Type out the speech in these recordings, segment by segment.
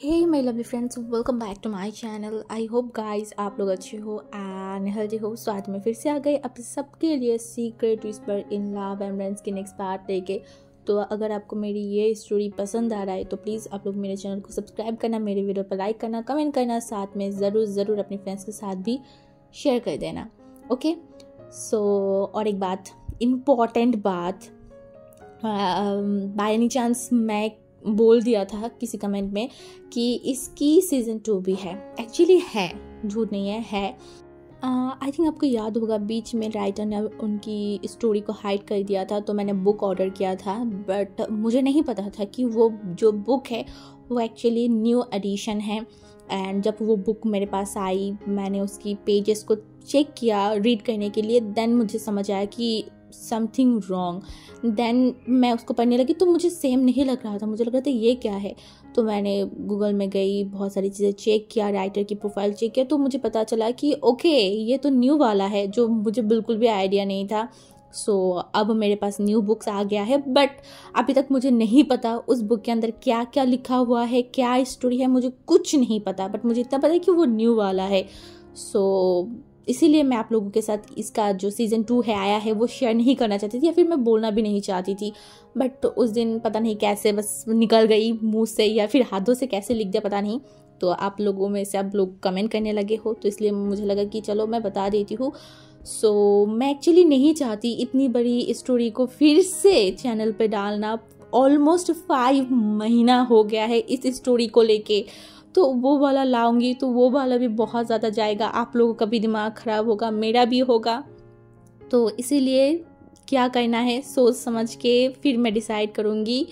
Hey my lovely friends, welcome back to my channel. I hope guys आप लोग अच्छे हो एंड हेल्दी हो। सो आज मैं फिर से आ गई आप सबके लिए secret whisper in love and friends की नेक्स्ट पार्ट लेके। तो अगर आपको मेरी ये स्टोरी पसंद आ रहा है तो प्लीज़ आप लोग मेरे चैनल को सब्सक्राइब करना, मेरे वीडियो पर लाइक करना, कमेंट करना, साथ में ज़रूर अपने फ्रेंड्स के साथ भी शेयर कर देना। ओके सो और एक बात, इम्पॉर्टेंट बात, बाय एनी चांस मैं बोल दिया था किसी कमेंट में कि इसकी सीज़न 2 भी है। एक्चुअली है, झूठ नहीं है। आई थिंक आपको याद होगा बीच में राइटर ने उनकी स्टोरी को हाइड कर दिया था, तो मैंने बुक ऑर्डर किया था, बट मुझे नहीं पता था कि वो जो बुक है वो एक्चुअली न्यू एडिशन है। एंड जब वो बुक मेरे पास आई, मैंने उसकी पेजेस को चेक किया रीड करने के लिए, देन मुझे समझ आया कि समथिंग रॉन्ग। देन मैं उसको पढ़ने लगी तो मुझे सेम नहीं लग रहा था, मुझे लग रहा था ये क्या है। तो मैंने गूगल में गई, बहुत सारी चीज़ें चेक किया, राइटर की प्रोफाइल चेक किया, तो मुझे पता चला कि ओके ये तो न्यू वाला है, जो मुझे बिल्कुल भी आइडिया नहीं था। सो अब मेरे पास न्यू बुक्स आ गया है, बट अभी तक मुझे नहीं पता उस बुक के अंदर क्या क्या लिखा हुआ है, क्या स्टोरी है, मुझे कुछ नहीं पता। बट मुझे इतना पता है कि वो न्यू वाला है। सो इसीलिए मैं आप लोगों के साथ इसका जो सीज़न 2 है आया है वो शेयर नहीं करना चाहती थी, या फिर मैं बोलना भी नहीं चाहती थी। बट उस दिन पता नहीं कैसे बस निकल गई मुंह से, या फिर हाथों से कैसे लिख दिया पता नहीं। तो आप लोगों में से आप लोग कमेंट करने लगे हो, तो इसलिए मुझे लगा कि चलो मैं बता देती हूँ। सो मैं एक्चुअली नहीं चाहती इतनी बड़ी स्टोरी को फिर से चैनल पे डालना। ऑलमोस्ट 5 महीना हो गया है इस स्टोरी को लेके, तो वो वाला लाऊंगी तो वो वाला भी बहुत ज़्यादा जाएगा, आप लोगों का भी दिमाग ख़राब होगा, मेरा भी होगा। तो इसीलिए क्या करना है सोच समझ के फिर मैं डिसाइड करूँगी।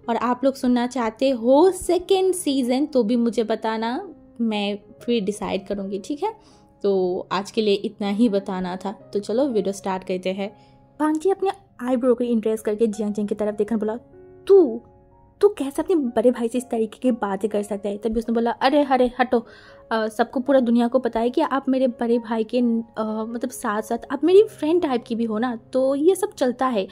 और आप लोग सुनना चाहते हो सेकेंड सीज़न तो भी मुझे बताना, मैं फिर डिसाइड करूँगी, ठीक है। तो आज के लिए इतना ही बताना था, तो चलो वीडियो स्टार्ट करते हैं। भांजी अपने आईब्रो को इंट्रेस करके जियांग जियांग की तरफ देखकर बोला, तू कैसे अपने बड़े भाई से इस तरीके की बातें कर सकता है। तभी उसने बोला, अरे हटो, सबको पूरा दुनिया को पता है कि आप मेरे बड़े भाई के मतलब साथ साथ आप मेरी फ्रेंड टाइप की भी हो ना, तो ये सब चलता है।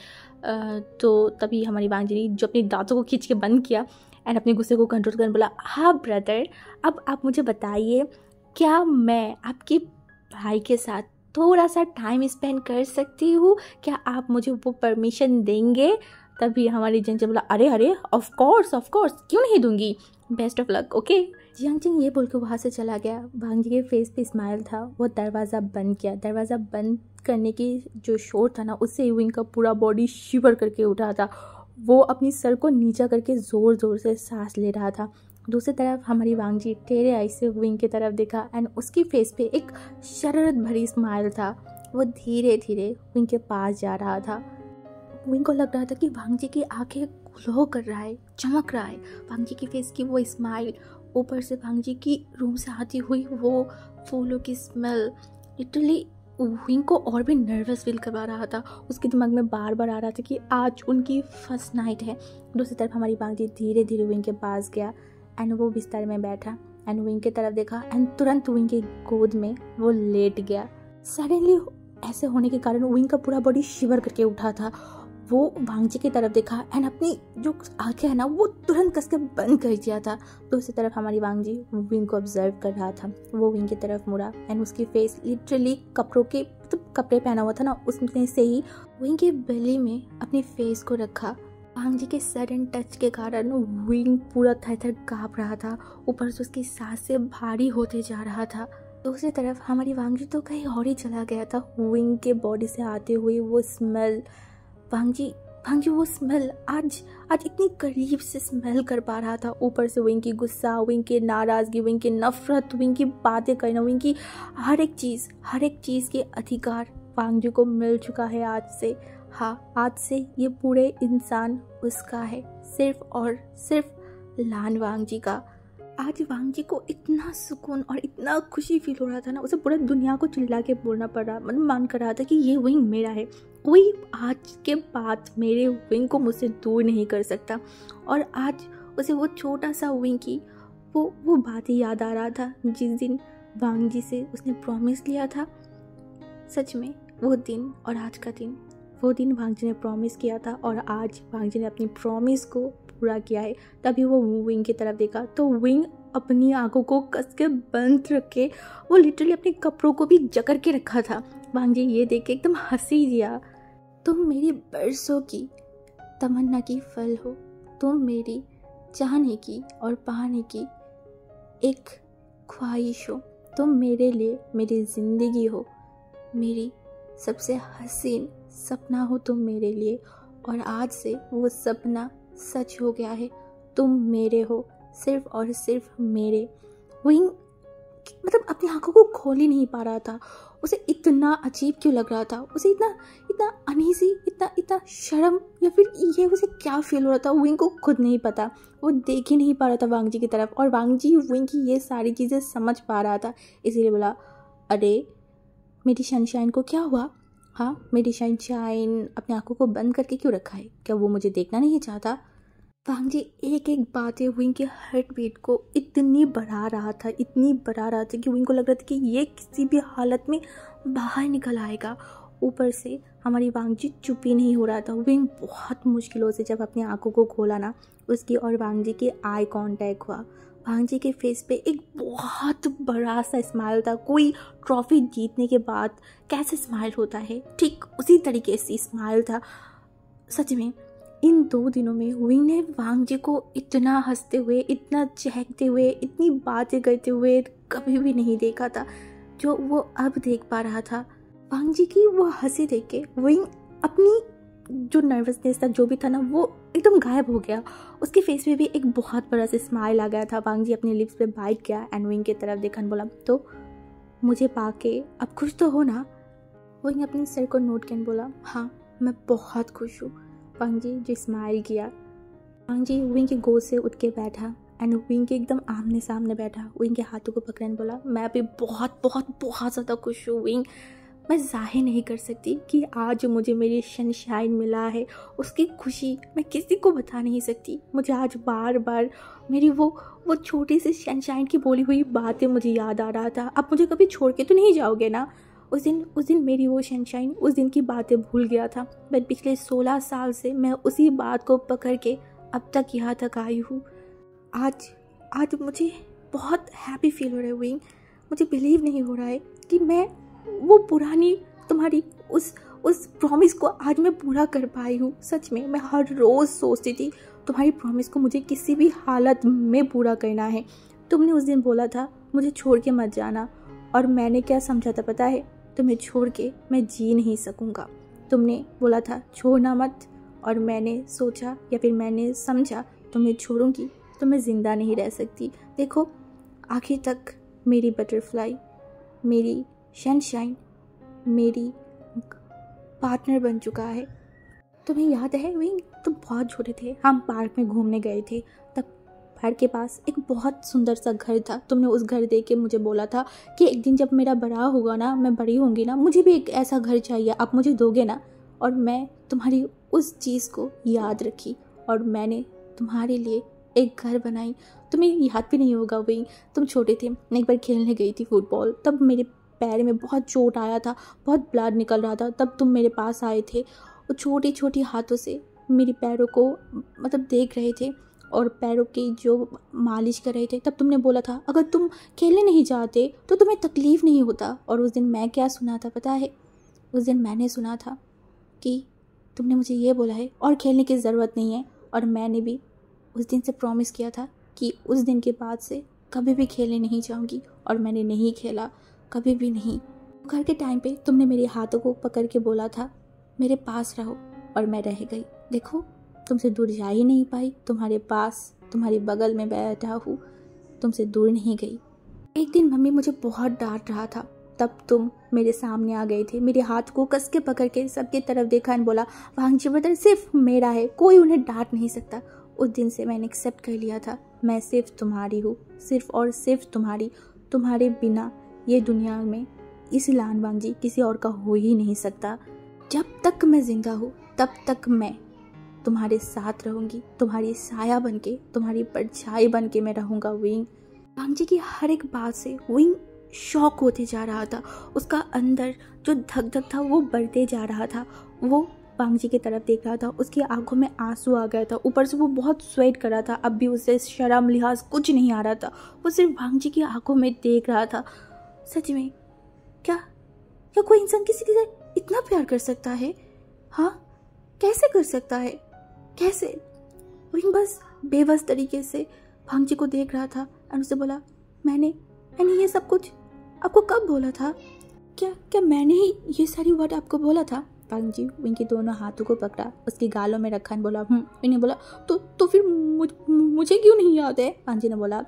तो तभी हमारी बांजी ने जो अपनी दांतों को खींच के बंद किया एंड अपने गुस्से को कंट्रोल करने बोला, हाँ ब्रदर, अब आप मुझे बताइए, क्या मैं आपके भाई के साथ थोड़ा सा टाइम स्पेंड कर सकती हूँ? क्या आप मुझे वो परमिशन देंगे? तभी हमारी जियांग बोला, अरे ऑफ कोर्स क्यों नहीं दूंगी, best of luck, okay. Jiang ये बोल के वहाँ से चला गया। भांजी के फेस पे स्माइल था। वो दरवाज़ा बंद किया। दरवाज़ा बंद करने की जो शोर था ना, उससे यूविंग का पूरा बॉडी शिवर करके उठा था। वो अपनी सर को नीचा करके ज़ोर से सांस ले रहा था। दूसरी तरफ हमारी वांगजी टेढ़े आई से विंग की तरफ देखा एंड उसकी फेस पे एक शरारत भरी स्माइल था। वो धीरे धीरे विंग के पास जा रहा था। विंग को लग रहा था कि वांगजी की आंखें ग्लो कर रहा है, चमक रहा है। वांगजी की फेस की वो स्माइल, ऊपर से वांगजी की रूम से आती हुई वो फूलों की स्मेल, लिटरली विंग को और भी नर्वस फील करवा रहा था। उसके दिमाग में बार बार आ रहा था कि आज उनकी फर्स्ट नाइट है। दूसरी तरफ हमारी वांगजी धीरे धीरे विंग के पास गया एंड वो बिस्तर में बैठा एंड विंग की तरफ देखा एंड तुरंत विंग की गोद में वो लेट गया। सडनली ऐसे होने के कारण विंग का पूरा बॉडी शिवर करके उठा था। वो वांगजी की तरफ देखा एंड अपनी जो आंखें है ना वो तुरंत कस के बंद कर दिया था। दूसरी तरफ हमारी वांगजी विंग को ऑब्जर्व कर रहा था। वो विंग की तरफ मुड़ा एंड उसकी फेस लिटरली कपड़ों के कपड़े पहना हुआ था ना, उसमें से ही विंग के बेली में अपने फेस को रखा। वांगजी के सडन टच के कारण विंग पूरा थर काँप रहा था। ऊपर से उसकी सांसें भारी होते जा रहा था। दूसरी तरफ हमारी वांगजी तो कहीं और ही चला गया था। विंग के बॉडी से आते हुए वो स्मेल, वांगजी वो स्मेल आज इतनी करीब से स्मेल कर पा रहा था। ऊपर से विंग की गुस्सा, विंग की नाराज़गी, विंग की नफरत, विंग की बातें करना, विंग की हर एक चीज़ के अधिकार वांगजी को मिल चुका है आज से। हाँ, आज से ये पूरे इंसान उसका है, सिर्फ और सिर्फ लान वांगजी का। आज वांगजी को इतना सुकून और इतना खुशी फील हो रहा था ना, उसे पूरे दुनिया को चिल्ला के बोलना पड़ रहा, मतलब मान कर रहा था कि ये विंग मेरा है, कोई आज के बाद मेरे विंग को मुझसे दूर नहीं कर सकता। और आज उसे वो छोटा सा विंग की वो बात ही याद आ रहा था जिस दिन वांगजी से उसने प्रॉमिस लिया था। सच में वो दिन और आज का दिन, वो दिन वांगजी ने प्रॉमिस किया था और आज वांगजी ने अपनी प्रॉमिस को पूरा किया है। तभी वो विंग की तरफ देखा तो विंग अपनी आंखों को कस के बंद रखे, वो लिटरली अपने कपड़ों को भी जकड़ के रखा था। वांग जी ये देख के एकदम हंसी दिया। तुम मेरी बरसों की तमन्ना की फल हो, तुम मेरी चाहने की और पाने की एक ख्वाहिश हो, तुम मेरे लिए मेरी ज़िंदगी हो, मेरी सबसे हसीन सपना हो तुम मेरे लिए, और आज से वो सपना सच हो गया है, तुम मेरे हो, सिर्फ और सिर्फ मेरे। विंग मतलब अपनी आंखों को खोल ही नहीं पा रहा था। उसे इतना अजीब क्यों लग रहा था, उसे इतना इतना अनईजी, इतना इतना शर्म, या फिर ये उसे क्या फील हो रहा था विंग को खुद नहीं पता। वो देख ही नहीं पा रहा था वांग जी की तरफ, और वांग जी विंग की ये सारी चीज़ें समझ पा रहा था। इसीलिए बोला, अरे मेरी सनशाइन को क्या हुआ? हाँ, मेरी सनशाइन अपनी आंखों को बंद करके क्यों रखा है? क्या वो मुझे देखना नहीं चाहता? वांग जी एक एक बातें विंग के हार्ट बीट को इतनी बढ़ा रहा था, इतनी बढ़ा रहा था कि विंग को लग रहा था कि ये किसी भी हालत में बाहर निकल आएगा। ऊपर से हमारी वांग जी चुप ही नहीं हो रहा था। विंग बहुत मुश्किलों से जब अपनी आंखों को खोला ना, उसकी और वांग जी के आई कांटेक्ट हुआ। वांग जी के फेस पे एक बहुत बड़ा सा स्माइल था। कोई ट्रॉफी जीतने के बाद कैसे स्माइल होता है, ठीक उसी तरीके से स्माइल था। सच में इन 2 दिनों में विंग ने वांग जी को इतना हंसते हुए, इतना चहकते हुए, इतनी बातें करते हुए कभी भी नहीं देखा था जो वो अब देख पा रहा था। वांग जी की वो हंसी देख के विंग अपनी जो नर्वसनेस था, जो भी था ना, वो एकदम गायब हो गया। उसके फेस पे भी एक बहुत बड़ा सा स्माइल आ गया था। वांग जी अपने लिप्स पे बाइट किया एंड विंग की तरफ देखा, बोला, तो मुझे पाके अब खुश तो हो ना? विंग अपने सर को नोट कर बोला, हाँ मैं बहुत खुश हूँ। वांग जी जो स्माइल किया। वांग जी विंग के गोद से उठ के बैठा एंड विंग के एकदम आमने सामने बैठा, विंग के हाथों को पकड़ने बोला, मैं अभी बहुत बहुत बहुत ज़्यादा खुश हूँ विंग। मैं जाहिर नहीं कर सकती कि आज मुझे मेरी सनशाइन मिला है, उसकी खुशी मैं किसी को बता नहीं सकती। मुझे आज बार बार मेरी वो छोटी सी सनशाइन की बोली हुई बातें मुझे याद आ रहा था। अब मुझे कभी छोड़ के तो नहीं जाओगे ना? उस दिन मेरी वो सनशाइन उस दिन की बातें भूल गया था, बट पिछले 16 साल से मैं उसी बात को पकड़ के अब तक यहाँ तक आई हूँ। आज मुझे बहुत हैप्पी फील हो रहा है विंग। मुझे बिलीव नहीं हो रहा है कि मैं वो पुरानी तुम्हारी उस प्रॉमिस को आज मैं पूरा कर पाई हूँ। सच में मैं हर रोज़ सोचती थी तुम्हारी प्रॉमिस को मुझे किसी भी हालत में पूरा करना है। तुमने उस दिन बोला था मुझे छोड़ के मत जाना, और मैंने क्या समझा था पता है? तुम्हें छोड़ के मैं जी नहीं सकूँगा। तुमने बोला था छोड़ना मत, और मैंने सोचा या फिर मैंने समझा तुम्हें छोड़ूंगी तो मैं ज़िंदा नहीं रह सकती। देखो आखिर तक मेरी बटरफ्लाई, मेरी सनशाइन, मेरी पार्टनर बन चुका है। तुम्हें याद है विंग, तुम बहुत छोटे थे, हम पार्क में घूमने गए थे, तब पार्क के पास एक बहुत सुंदर सा घर था। तुमने उस घर देख के मुझे बोला था कि एक दिन जब मेरा बड़ा होगा ना, मैं बड़ी होंगी ना, मुझे भी एक ऐसा घर चाहिए, आप मुझे दोगे ना? और मैं तुम्हारी उस चीज़ को याद रखी और मैंने तुम्हारे लिए एक घर बनाई। तुम्हें याद भी नहीं होगा विंग, तुम छोटे थे, मैं एक बार खेलने गई थी फुटबॉल, तब मेरे पैर में बहुत चोट आया था, बहुत ब्लड निकल रहा था, तब तुम मेरे पास आए थे और छोटी छोटी हाथों से मेरे पैरों को मतलब देख रहे थे और पैरों की जो मालिश कर रहे थे। तब तुमने बोला था अगर तुम खेलने नहीं जाते तो तुम्हें तकलीफ़ नहीं होता। और उस दिन मैं क्या सुना था पता है? उस दिन मैंने सुना था कि तुमने मुझे ये बोला है और खेलने की ज़रूरत नहीं है, और मैंने भी उस दिन से प्रॉमिस किया था कि उस दिन के बाद से कभी भी खेलने नहीं जाऊँगी, और मैंने नहीं खेला, कभी भी नहीं। घर के टाइम पे तुमने मेरे हाथों को पकड़ के बोला था मेरे पास रहो, और मैं रह गई। देखो तुमसे दूर जा ही नहीं पाई, तुम्हारे पास, तुम्हारे बगल में बैठा हूँ, तुमसे दूर नहीं गई। एक दिन मम्मी मुझे बहुत डांट रहा था, तब तुम मेरे सामने आ गए थे, मेरे हाथ को कस के पकड़ के सबकी तरफ देखा और बोला वांग जी बदर सिर्फ मेरा है, कोई उन्हें डांट नहीं सकता। उस दिन से मैंने एक्सेप्ट कर लिया था, मैं सिर्फ तुम्हारी हूँ, सिर्फ और सिर्फ तुम्हारी। तुम्हारे बिना ये दुनिया में इस लान वांग जी किसी और का हो ही नहीं सकता। जब तक मैं जिंदा हूँ तब तक मैं तुम्हारे साथ रहूँगी, तुम्हारी साया बन के, तुम्हारी परछाई बन के मैं रहूँगा विंग। वांग जी की हर एक बात से विंग शॉक होते जा रहा था, उसका अंदर जो धक धक था वो बढ़ते जा रहा था। वो वांग जी की तरफ देख रहा था। उसकी आंखों में आंसू आ गया था, ऊपर से वो बहुत स्वेट कर रहा था। अब भी उसे शर्म लिहाज कुछ नहीं आ रहा था, वो सिर्फ वांग जी की आंखों में देख रहा था। सच में क्या क्या कोई इंसान किसी से इतना प्यार कर सकता है? हाँ, कैसे कर सकता है, कैसे? विंग बस बेबस तरीके से वांग जी को देख रहा था और उसे बोला, मैंने ये सब कुछ आपको कब बोला था? क्या मैंने ही ये सारी वर्ड आपको बोला था? वांग जी विंग के दोनों हाथों को पकड़ा, उसके गालों में रखा, बोला विंग ने बोला, तो फिर मुझे क्यों नहीं याद है? वांग जी ने बोला,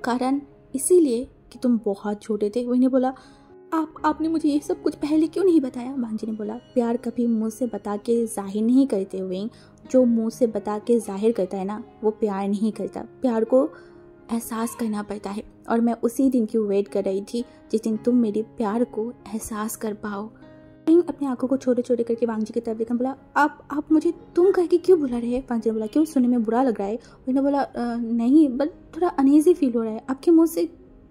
कारण इसीलिए कि तुम बहुत छोटे थे। विंग ने बोला, आपने मुझे ये सब कुछ पहले क्यों नहीं बताया? वांग जी ने बोला, प्यार कभी मुंह से बता के जाहिर नहीं करते हुए, जो मुंह से बता के जाहिर करता है ना, वो प्यार नहीं करता। प्यार को एहसास करना पड़ता है, और मैं उसी दिन की वेट कर रही थी जिस दिन तुम मेरे प्यार को एहसास कर पाओ। विंग अपनी आंखों को छोटे छोटे करके वांग जी की तरफ देखा, बोला, आप मुझे तुम कह के क्यों बुला रहे हैं? वांग जी ने बोला, क्यों, सुनने में बुरा लग रहा है? विंग ने बोला, नहीं, बट थोड़ा अनईजी फील हो रहा है, आपके मुँह से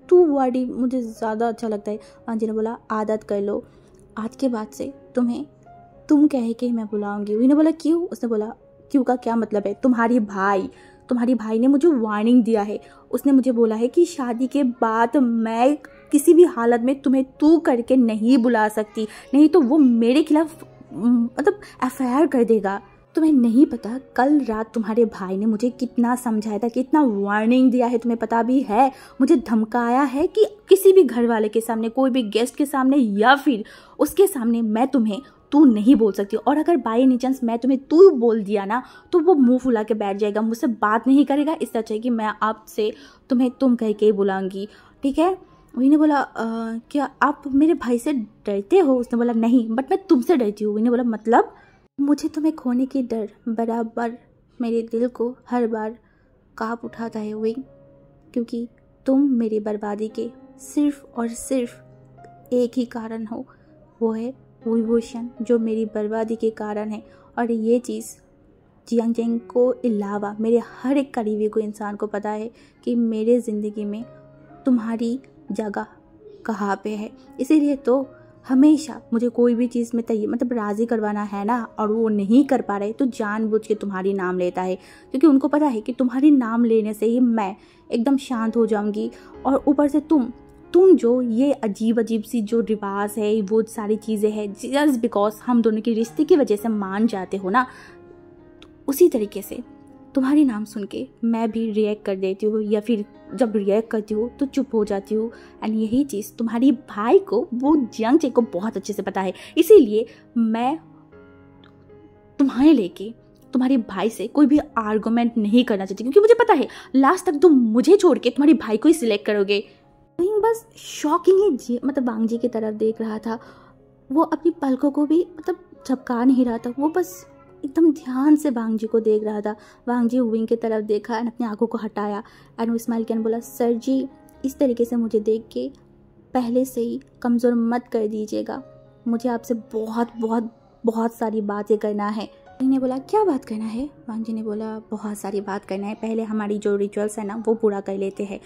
तू वर्ड ही मुझे ज़्यादा अच्छा लगता है। वांग जी ने बोला, आदत कर लो, आज के बाद से तुम्हें तुम कह के मैं बुलाऊंगी। विंग ने बोला, क्यों? उसने बोला, क्यों का क्या मतलब है? तुम्हारी भाई ने मुझे वार्निंग दिया है। उसने मुझे बोला है कि शादी के बाद मैं किसी भी हालत में तुम्हें तू करके नहीं बुला सकती, नहीं तो वो मेरे खिलाफ मतलब एफआईआर कर देगा। तुम्हें नहीं पता कल रात तुम्हारे भाई ने मुझे कितना समझाया था, कितना वार्निंग दिया है, तुम्हें पता भी है। मुझे धमकाया है कि किसी भी घर वाले के सामने, कोई भी गेस्ट के सामने या फिर उसके सामने मैं तुम्हें तू नहीं बोल सकती, और अगर बाई एनी चांस मैं तुम्हें तू बोल दिया ना तो वो मुंह फुला के बैठ जाएगा, मुझसे बात नहीं करेगा। इससे अच्छा है कि मैं आपसे तुम्हें तुम कह के बुलाऊंगी, ठीक है? विंग ने बोला, क्या आप मेरे भाई से डरते हो? उसने बोला, नहीं, बट मैं तुमसे डरती हूँ। विंग ने बोला, मतलब? मुझे तुम्हें खोने की डर बराबर मेरे दिल को हर बार कांप उठाता है विंग, क्योंकि तुम मेरी बर्बादी के सिर्फ और सिर्फ एक ही कारण हो, वो है विभूषण, जो मेरी बर्बादी के कारण है। और ये चीज़ जियांग जेंग को अलावा मेरे हर एक करीबी को इंसान को पता है कि मेरे ज़िंदगी में तुम्हारी जगह कहाँ पे है। इसीलिए तो हमेशा मुझे कोई भी चीज़ में मतलब राज़ी करवाना है ना, और वो नहीं कर पा रहे तो जानबूझ के तुम्हारी नाम लेता है, क्योंकि उनको पता है कि तुम्हारी नाम लेने से ही मैं एकदम शांत हो जाऊंगी। और ऊपर से तुम जो ये अजीब सी जो रिवाज है, वो सारी चीज़ें हैं, जस्ट बिकॉज हम दोनों के रिश्ते की वजह से मान जाते हो ना, तो उसी तरीके से तुम्हारी नाम सुन के मैं भी रिएक्ट कर देती हूँ, या फिर जब रिएक्ट करती हूँ तो चुप हो जाती हूँ। एंड यही चीज़ तुम्हारी भाई को, वो जियांग जेंग को बहुत अच्छे से पता है। इसीलिए मैं तुम्हारे लेके तुम्हारे भाई से कोई भी आर्गूमेंट नहीं करना चाहती, क्योंकि मुझे पता है लास्ट तक तुम मुझे छोड़ के तुम्हारी भाई को ही सिलेक्ट करोगे। विंग बस शॉकिंग ही मतलब वांग जी की तरफ देख रहा था। वो अपनी पलकों को भी मतलब झपका नहीं रहा था, वो बस एकदम ध्यान से वांग जी को देख रहा था। वांग जी विंग की तरफ देखा एंड अपनी आंखों को हटाया एंड वो स्माइल किया, बोला, सर जी, इस तरीके से मुझे देख के पहले से ही कमज़ोर मत कर दीजिएगा, मुझे आपसे बहुत बहुत बहुत सारी बातें करना है। विंग ने बोला, क्या बात करना है? वांग जी ने बोला, बहुत सारी बात करना है, पहले हमारी जो रिचुअल्स है ना वो पूरा कर लेते हैं।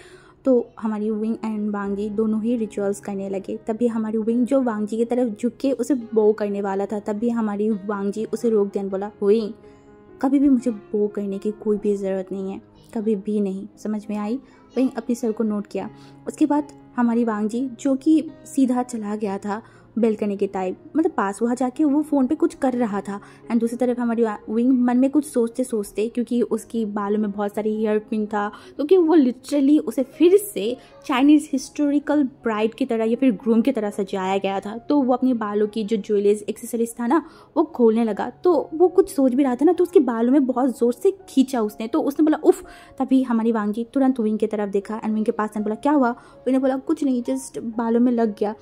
तो हमारी विंग एंड वांग जी दोनों ही रिचुअल्स करने लगे। तभी हमारी विंग जो वांग जी की तरफ झुक के उसे बो करने वाला था, तभी हमारी वांग जी उसे रोक दिया, बोला, विंग, कभी भी मुझे बो करने की कोई भी ज़रूरत नहीं है, कभी भी नहीं, समझ में आई? विंग अपने सर को नोट किया। उसके बाद हमारी वांग जी, जो कि सीधा चला गया था बेलकनी के टाइप, मतलब पास, वहाँ जाके वो फ़ोन पे कुछ कर रहा था। एंड दूसरी तरफ हमारी विंग मन में कुछ सोचते सोचते, क्योंकि उसकी बालों में बहुत सारी हेयर पिन था, क्योंकि वो लिटरली उसे फिर से चाइनीज़ हिस्टोरिकल ब्राइड की तरह या फिर ग्रूम की तरह सजाया गया था, तो वो अपने बालों की जो ज्वेलरीज एक्सेसरीज था ना वो खोलने लगा। तो वो कुछ सोच भी रहा था ना, तो उसके बालों में बहुत ज़ोर से खींचा उसने, तो उसने बोला, उफ। तभी हमारी वांग जी तुरंत विंग की तरफ देखा एंड विंग के पास बोला, क्या हुआ? विंग ने बोला, कुछ नहीं, जस्ट बालों में लग गया।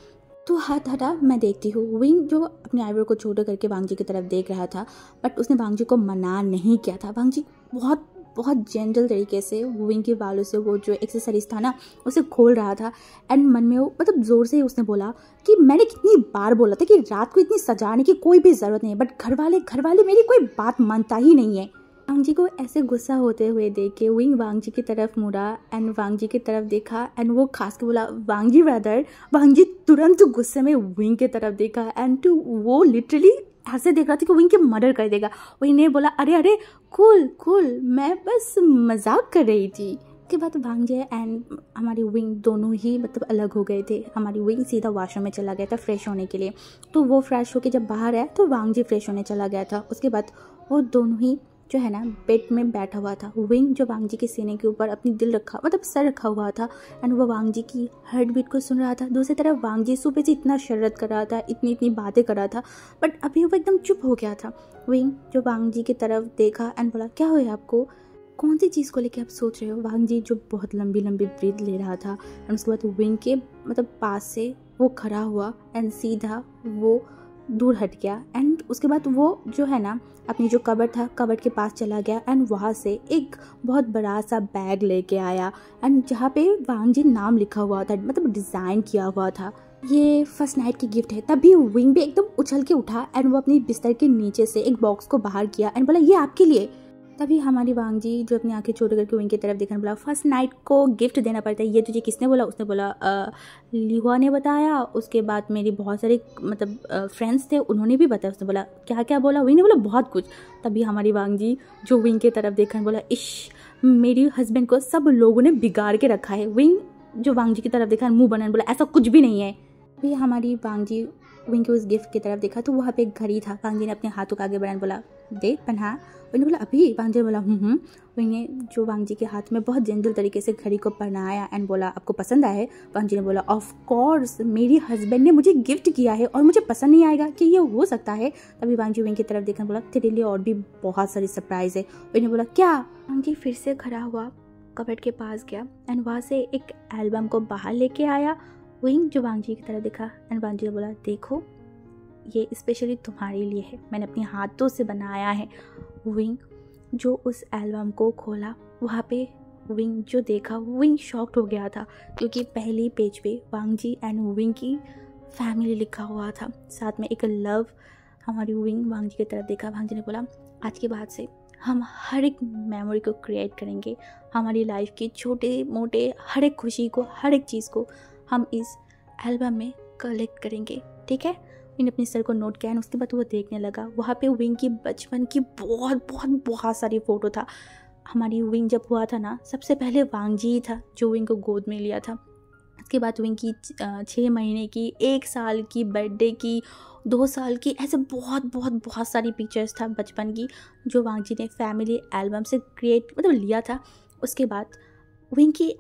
तो हाथ हटा, मैं देखती हूँ। विंग जो अपने आईब्रो को छोटा करके वांग जी की तरफ देख रहा था, बट उसने वांग जी को मना नहीं किया था। वांग जी बहुत बहुत जेंटल तरीके से विंग के बालों से वो जो एक्सेसरीज था ना उसे खोल रहा था एंड मन में वो मतलब ज़ोर से उसने बोला कि मैंने कितनी बार बोला था कि रात को इतनी सजाने की कोई भी ज़रूरत नहीं है, बट घर वाले मेरी कोई बात मानता ही नहीं है। वांग जी को ऐसे गुस्सा होते हुए देख के विंग वांग जी की तरफ मुड़ा एंड वांग जी की तरफ देखा एंड वो खास के बोला, वांग जी ब्रदर। वांग जी तुरंत गुस्से में विंग की तरफ देखा एंड वो लिटरली ऐसे देख रहा था कि विंग के मर्डर कर देगा। विंग ने बोला अरे अरे कूल कूल, मैं बस मजाक कर रही थी। उसके बाद वांग जे एंड हमारी विंग दोनों ही मतलब अलग हो गए थे। हमारी विंग सीधा वॉशरूम में चला गया था फ्रेश होने के लिए, तो वो फ्रेश होके जब बाहर आया तो वांग जी फ्रेश होने चला गया था। उसके बाद वो दोनों ही जो है ना बेड में बैठा हुआ था। विंग जो वांग जी के सीने के ऊपर अपनी दिल रखा मतलब सर रखा हुआ था एंड वो वांग जी की हार्ट बीट को सुन रहा था। दूसरी तरफ वांग जी सुबह से इतना शरारत कर रहा था, इतनी इतनी बातें कर रहा था, बट अभी वो एकदम चुप हो गया था। विंग जो वांग जी की तरफ देखा एंड बोला क्या हुआ आपको, कौन सी चीज़ को लेके आप सोच रहे हो। वांग जी जो बहुत लंबी लंबी ब्रीथ ले रहा था एंड उसके बाद विंग के मतलब पास से वो खड़ा हुआ एंड सीधा वो दूर हट गया एंड उसके बाद वो जो है ना अपनी जो कबर्ड था कबर्ड के पास चला गया एंड वहाँ से एक बहुत बड़ा सा बैग लेके आया एंड जहाँ पे वांग जी नाम लिखा हुआ था मतलब डिज़ाइन किया हुआ था, ये फर्स्ट नाइट की गिफ्ट है। तभी विंग भी एकदम उछल के उठा एंड वो अपनी बिस्तर के नीचे से एक बॉक्स को बाहर किया एंड बोला ये आपके लिए। तभी हमारी वांग जी जो अपनी आंखें छोड़ करके विंग की तरफ देखने बोला फर्स्ट नाइट को गिफ्ट देना पड़ता है, ये तुझे किसने बोला। उसने बोला लिहुआ ने बताया, उसके बाद मेरी बहुत सारे मतलब फ्रेंड्स थे उन्होंने भी बताया। उसने बोला क्या क्या बोला, विंग ने बोला बहुत कुछ। तभी हमारी वांग जी जो विंग की तरफ देखने बोला इश मेरी हस्बैंड को सब लोगों ने बिगाड़ के रखा है। विंग जो वांग जी की तरफ देखा मुँह बनाने बोला ऐसा कुछ भी नहीं है। भी हमारी वांग जी विंग के उस गिफ्ट की तरफ देखा तो वहाँ पे एक घड़ी था। वांग जी ने अपने हाथों को आगे बढ़ाने बोला दे पहना। विंग ने बोला अभी। वांग जी ने बोला विंग ने जो वांग जी के हाथ में बहुत जेंटल तरीके से घड़ी को पहनाया एंड बोला आपको पसंद आया है। वांग जी ने बोला ऑफ कोर्स मेरी हस्बैंड ने मुझे गिफ्ट किया है और मुझे पसंद नहीं आएगा कि ये हो सकता है। तभी वांग जी विंग की तरफ देखने बोला तेरे लिए और भी बहुत सारी सरप्राइज है। विंग ने बोला क्या। वांग जी फिर से खड़ा हुआ कबर्ड के पास गया एंड वहाँ से एक एल्बम को बाहर लेके आया। विंग जो वांग जी की तरफ देखा एंड वांग जी ने बोला देखो ये स्पेशली तुम्हारे लिए है, मैंने अपने हाथों से बनाया है। विंग जो उस एल्बम को खोला वहाँ पे विंग जो देखा विंग शॉक्ड हो गया था क्योंकि पहली पेज पे वांग जी एंड विंग की फैमिली लिखा हुआ था, साथ में एक लव। हमारी विंग वांग जी की तरफ देखा। वांग जी ने बोला आज के बाद से हम हर एक मेमोरी को क्रिएट करेंगे, हमारी लाइफ की छोटे मोटे हर एक खुशी को हर एक चीज़ को हम इस एल्बम में कलेक्ट करेंगे, ठीक है। विंग ने अपने सर को नोट किया और उसके बाद वो देखने लगा। वहाँ पे विंग की बचपन की बहुत बहुत बहुत सारी फ़ोटो था। हमारी विंग जब हुआ था ना सबसे पहले वांग जी था जो विंग को गोद में लिया था। उसके बाद विंग की 6 महीने की, 1 साल की, बर्थडे की, 2 साल की, ऐसे बहुत बहुत बहुत सारी पिक्चर्स था बचपन की जो वांग जी ने फैमिली एल्बम से क्रिएट मतलब लिया था। उसके बाद विंग की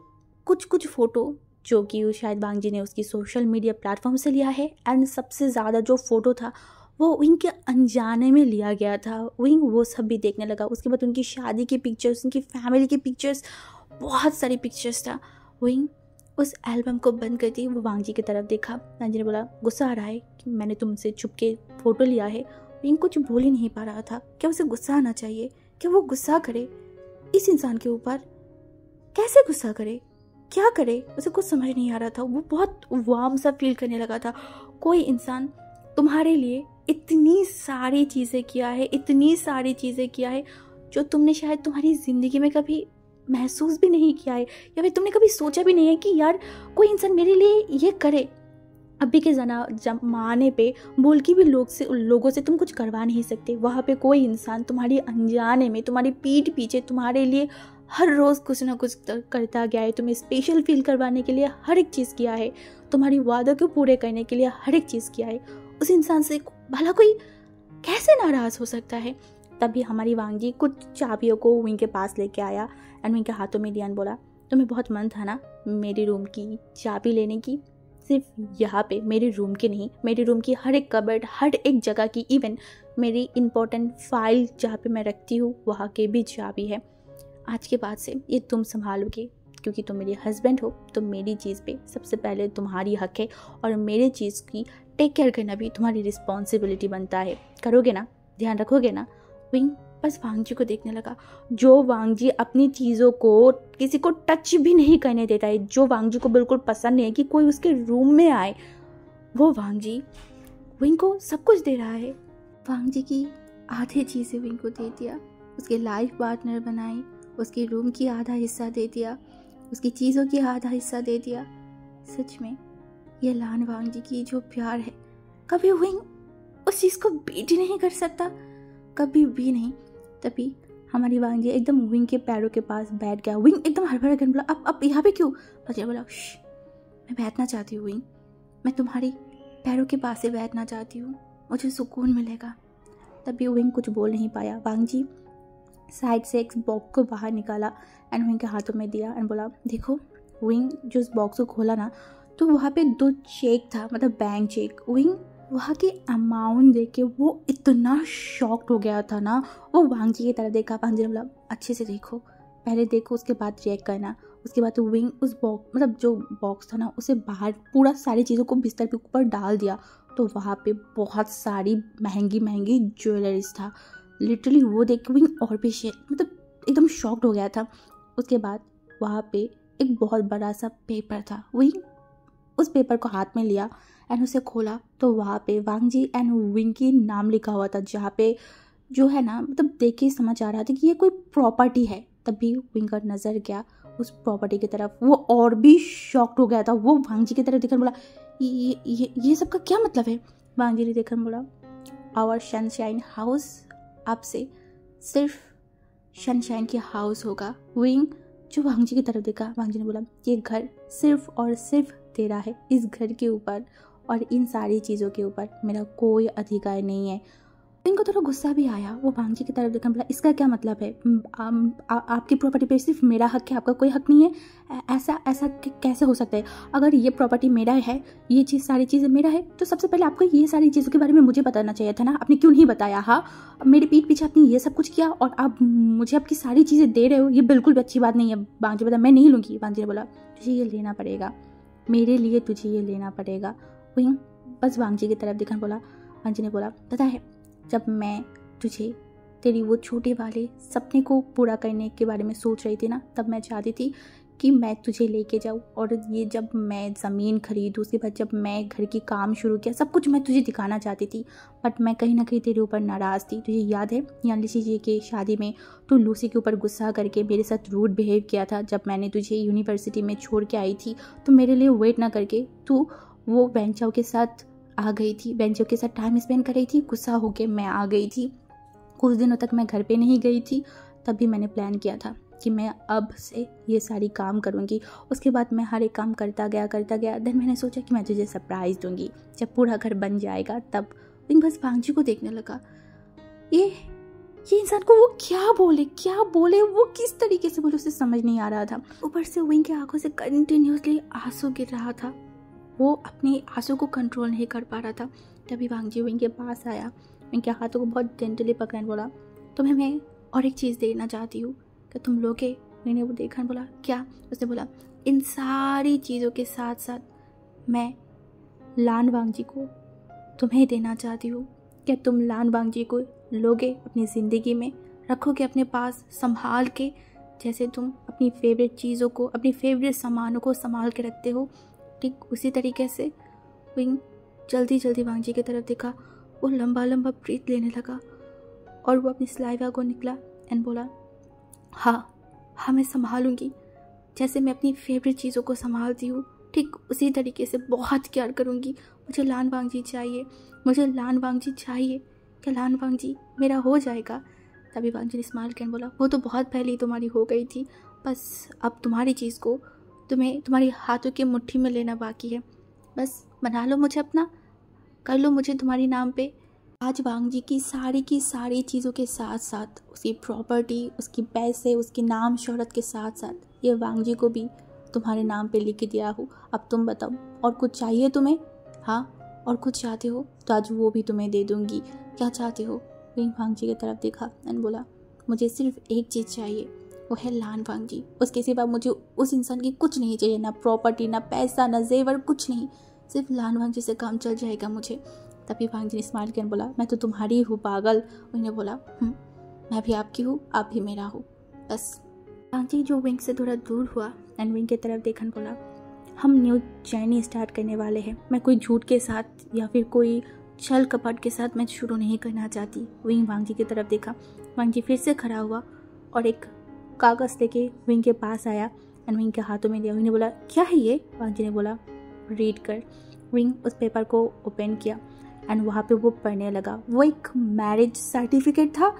कुछ कुछ फ़ोटो जो कि शायद वांग जी ने उसकी सोशल मीडिया प्लेटफॉर्म से लिया है एंड सबसे ज़्यादा जो फ़ोटो था वो विंग के अनजाने में लिया गया था। विंग वो सब भी देखने लगा। उसके बाद उनकी शादी की पिक्चर्स, उनकी फैमिली की पिक्चर्स, बहुत सारी पिक्चर्स था। विंग उस एल्बम को बंद कर दी। वो वांग जी की तरफ देखा। वांग जी ने बोला गुस्सा आ रहा है कि मैंने तुमसे छुप के फ़ोटो लिया है। विंग कुछ बोल ही नहीं पा रहा था। क्या उसे गुस्सा आना चाहिए, क्या वो गुस्सा करे इस इंसान के ऊपर, कैसे गुस्सा करे, क्या करे, उसे कुछ समझ नहीं आ रहा था। वो बहुत वार्म सा फील करने लगा था। कोई इंसान तुम्हारे लिए इतनी सारी चीज़ें किया है, इतनी सारी चीज़ें किया है जो तुमने शायद तुम्हारी ज़िंदगी में कभी महसूस भी नहीं किया है या फिर तुमने कभी सोचा भी नहीं है कि यार कोई इंसान मेरे लिए ये करे। अभी के जमाने पे बोल के भी लोगों से तुम कुछ करवा नहीं सकते। वहाँ पे कोई इंसान तुम्हारी अनजाने में तुम्हारी पीठ पीछे तुम्हारे लिए हर रोज़ कुछ ना कुछ करता गया है, तुम्हें स्पेशल फील करवाने के लिए हर एक चीज़ किया है, तुम्हारी वादों को पूरे करने के लिए हर एक चीज़ किया है। उस इंसान से भला कोई कैसे नाराज़ हो सकता है। तभी हमारी वांग जी कुछ चाबियों को विंग के पास लेके आया एंड विंग के हाथों में दिया, बोला तुम्हें बहुत मन था ना मेरे रूम की चाबी लेने की, सिर्फ यहाँ पे मेरे रूम की नहीं, मेरे रूम की हर एक कबर्ड, हर एक जगह की, इवन मेरी इंपॉर्टेंट फाइल जहाँ पे मैं रखती हूँ वहाँ के भी चाबी है। आज के बाद से ये तुम संभालोगे क्योंकि तुम मेरे हस्बैंड हो, तो मेरी चीज़ पे सबसे पहले तुम्हारी हक है और मेरे चीज़ की टेक केयर करना भी तुम्हारी रिस्पॉन्सिबिलिटी बनता है। करोगे ना, ध्यान रखोगे ना। विंग बस वांग जी को देखने लगा। जो वांग जी अपनी चीज़ों को किसी को टच भी नहीं करने देता है, जो वांग जी को बिल्कुल पसंद नहीं है कि कोई उसके रूम में आए, वो वांग जी विंग को सब कुछ दे रहा है। वांग जी की आधी चीज़ें विंग को दे दिया, उसके लाइफ पार्टनर बनाई, उसके रूम की आधा हिस्सा दे दिया, उसकी चीज़ों की आधा हिस्सा दे दिया। सच में ये लान वांग जी की जो प्यार है कभी विंग उस चीज़ को बीट ही नहीं कर सकता, कभी भी नहीं। तभी हमारी वांग जी एकदम विंग के पैरों के पास बैठ गया। विंग एकदम हड़बड़ा कर बोला, अब यहाँ पे क्यों? वांग बोला, मैं बैठना चाहती हूँ विंग, मैं तुम्हारी पैरों के पास से बैठना चाहती हूँ, मुझे सुकून मिलेगा। तभी विंग कुछ बोल नहीं पाया। वांग जी साइड से एक बॉक्स को बाहर निकाला एंड विंग के हाथों में दिया एंड बोला, देखो। विंग जो उस बॉक्स को खोला ना, तो वहाँ पे 2 चेक था, मतलब बैंक चेक। विंग वहाँ की अमाउंट देख के वो इतना शॉक्ड हो गया था ना। वो वांग जी की तरफ देखा। वांग जी ने बोला, अच्छे से देखो, पहले देखो उसके बाद चेक करना। उसके बाद तो विंग उस बॉक्स, मतलब जो बॉक्स था ना, उसे बाहर पूरा सारी चीज़ों को बिस्तर के ऊपर डाल दिया। तो वहाँ पे बहुत सारी महंगी महंगी ज्वेलरीज था। लिटरली वो देख के विंग और भी मतलब एकदम शॉक्ड हो गया था। उसके बाद वहाँ पे एक बहुत बड़ा सा पेपर था। विंग उस पेपर को हाथ में लिया एंड उसे खोला, तो वहाँ पे वांग जी एंड विंग की नाम लिखा हुआ था, जहाँ पे जो है ना, मतलब देख के समझ आ रहा था कि ये कोई प्रॉपर्टी है। तभी विंग का नज़र गया उस प्रॉपर्टी की तरफ। वो और भी शॉक्ड हो गया था। वो वांग जी की तरफ देखकर बोला, ये सब का क्या मतलब है? वांग जी ने देखकर बोला, आवर सनशाइन हाउस आपसे सिर्फ सनशाइन की हाउस होगा। विंग जो वांग जी की तरफ देखा, वांग जी ने बोला, ये घर सिर्फ और सिर्फ तेरा है। इस घर के ऊपर और इन सारी चीज़ों के ऊपर मेरा कोई अधिकार नहीं है। इनको थोड़ा गुस्सा भी आया। वो वांग जी की तरफ देखा, बोला, इसका क्या मतलब है? आपकी प्रॉपर्टी पे सिर्फ मेरा हक है, आपका कोई हक नहीं है? ऐसा कैसे हो सकता है? अगर ये प्रॉपर्टी मेरा है, ये चीज़ सारी चीज़ें मेरा है, तो सबसे पहले आपको ये सारी चीज़ों के बारे में मुझे बताना चाहिए था ना। आपने क्यों नहीं बताया? हाँ, मेरे पीठ पीछे आपने ये सब कुछ किया और आप मुझे आपकी सारी चीज़ें दे रहे हो, ये बिल्कुल भी अच्छी बात नहीं है। वांग जी बोला, मैं नहीं लूँगी। वांग जी ने बोला, तुझे ये लेना पड़ेगा, मेरे लिए तुझे ये लेना पड़ेगा। विंग बस वांग जी की तरफ देखा, बोला। वांग जी ने बोला, पता है, जब मैं तुझे तेरी वो छोटे वाले सपने को पूरा करने के बारे में सोच रही थी ना, तब मैं चाहती थी कि मैं तुझे लेके जाऊँ, और ये जब मैं ज़मीन खरीदूँ, उसके बाद जब मैं घर की काम शुरू किया, सब कुछ मैं तुझे दिखाना चाहती थी। बट मैं कहीं ना कहीं तेरे ऊपर नाराज़ थी। तुझे याद है यानलिसी जी की शादी में तू लूसी के ऊपर गुस्सा करके मेरे साथ रूड बिहेव किया था। जब मैंने तुझे यूनिवर्सिटी में छोड़ के आई थी, तो मेरे लिए वेट ना करके तू वो बेंचाओ के साथ आ गई थी, बेंचों के साथ टाइम स्पेंड कर रही थी। गुस्सा होके मैं आ गई थी। कुछ दिनों तक मैं घर पे नहीं गई थी। तभी मैंने प्लान किया था कि मैं अब से ये सारी काम करूँगी। उसके बाद मैं हर एक काम करता गया। देन मैंने सोचा कि मैं तुझे सरप्राइज़ दूंगी जब पूरा घर बन जाएगा। तब विंग बस वांग जी को देखने लगा। ये इंसान को वो क्या बोले, वो किस तरीके से बोले, उसे समझ नहीं आ रहा था। ऊपर से विंग की आंखों से कंटिन्यूसली आंसू गिर रहा था। वो अपने आंसू को कंट्रोल नहीं कर पा रहा था। तभी वांग जी विंग के पास आया, विंग के हाथों को बहुत जेंटली पकड़ा, बोला, तुम्हें मैं और एक चीज़ देना चाहती हूँ, क्या तुम लोगे? मैंने वो देखा, बोला, क्या? उसने बोला, इन सारी चीज़ों के साथ साथ मैं लान वांग जी को तुम्हें देना चाहती हूँ। क्या तुम लान वांग जी को लोगे, अपनी ज़िंदगी में रखोगे अपने पास संभाल के, जैसे तुम अपनी फेवरेट चीज़ों को, अपनी फेवरेट सामानों को संभाल के रखते हो? ठीक उसी तरीके से विंग जल्दी वांग जी की तरफ देखा। वो लंबा ब्रीथ लेने लगा और वो अपनी सलाइवा को निकला एंड बोला, हाँ मैं संभालूंगी, जैसे मैं अपनी फेवरेट चीज़ों को संभालती हूँ, ठीक उसी तरीके से बहुत केयर करूँगी। मुझे लान वांग जी चाहिए, क्या लान वांग जी मेरा हो जाएगा? तभी वांग जी ने स्माइल कर बोला, वो तो बहुत पहले ही तुम्हारी हो गई थी, बस अब तुम्हारी चीज़ को तुम्हें तुम्हारी हाथों की मुट्ठी में लेना बाकी है। बस बना लो मुझे अपना, कर लो मुझे तुम्हारी नाम पे। आज वांग जी की सारी चीज़ों के साथ साथ उसकी प्रॉपर्टी, उसकी पैसे, उसकी नाम शोहरत के साथ साथ ये वांग जी को भी तुम्हारे नाम पे लिख दिया हूँ। अब तुम बताओ, और कुछ चाहिए तुम्हें? हाँ, और कुछ चाहते हो तो आज वो भी तुम्हें दे दूँगी। क्या चाहते हो? विंग वांग जी की तरफ देखा एंड बोला, मुझे सिर्फ एक चीज़ चाहिए, वो है लान वांग जी। उसके सिवा मुझे उस इंसान की कुछ नहीं चाहिए, ना प्रॉपर्टी, ना पैसा, ना जेवर, कुछ नहीं। सिर्फ लान वांग जी से काम चल जाएगा मुझे। तभी वांग जी ने स्माइल कर बोला, मैं तो तुम्हारी हूँ पागल। उन्हें बोला, मैं भी आपकी हूँ, आप भी मेरा हो, बस। वांग जी जो विंग से थोड़ा दूर हुआ एंड विंग की तरफ देखन बोला, हम न्यू जर्नी स्टार्ट करने वाले हैं। मैं कोई झूठ के साथ या फिर कोई छल कपट के साथ मैं शुरू नहीं करना चाहती। विंग वांग जी की तरफ देखा। वांग जी फिर से खड़ा हुआ और एक कागज़ लेके विंग के पास आया एंड विंग के हाथों में दिया। विंग ने बोला, क्या है ये? वांग जी ने बोला, रीड कर। विंग उस पेपर को ओपन किया एंड वहाँ पे वो पढ़ने लगा। वो एक मैरिज सर्टिफिकेट था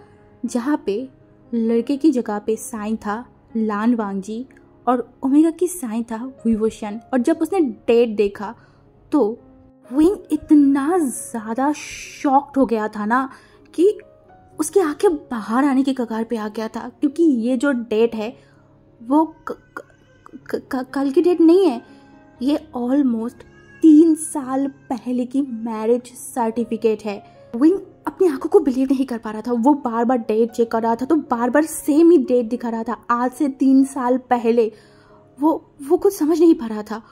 जहाँ पे लड़के की जगह पे साइन था लान वांगजी और ओमेगा की साइन था विवोशन। और जब उसने डेट देखा तो विंग इतना ज़्यादा शॉक्ड हो गया था ना कि उसकी आंखें बाहर आने की कगार पे आ गया था, क्योंकि ये जो डेट है वो कल की डेट नहीं है, ये ऑलमोस्ट 3 साल पहले की मैरिज सर्टिफिकेट है। विंग अपनी आंखों को बिलीव नहीं कर पा रहा था। वो बार बार डेट चेक कर रहा था तो बार बार सेम ही डेट दिखा रहा था, आज से 3 साल पहले। वो कुछ समझ नहीं पा रहा था।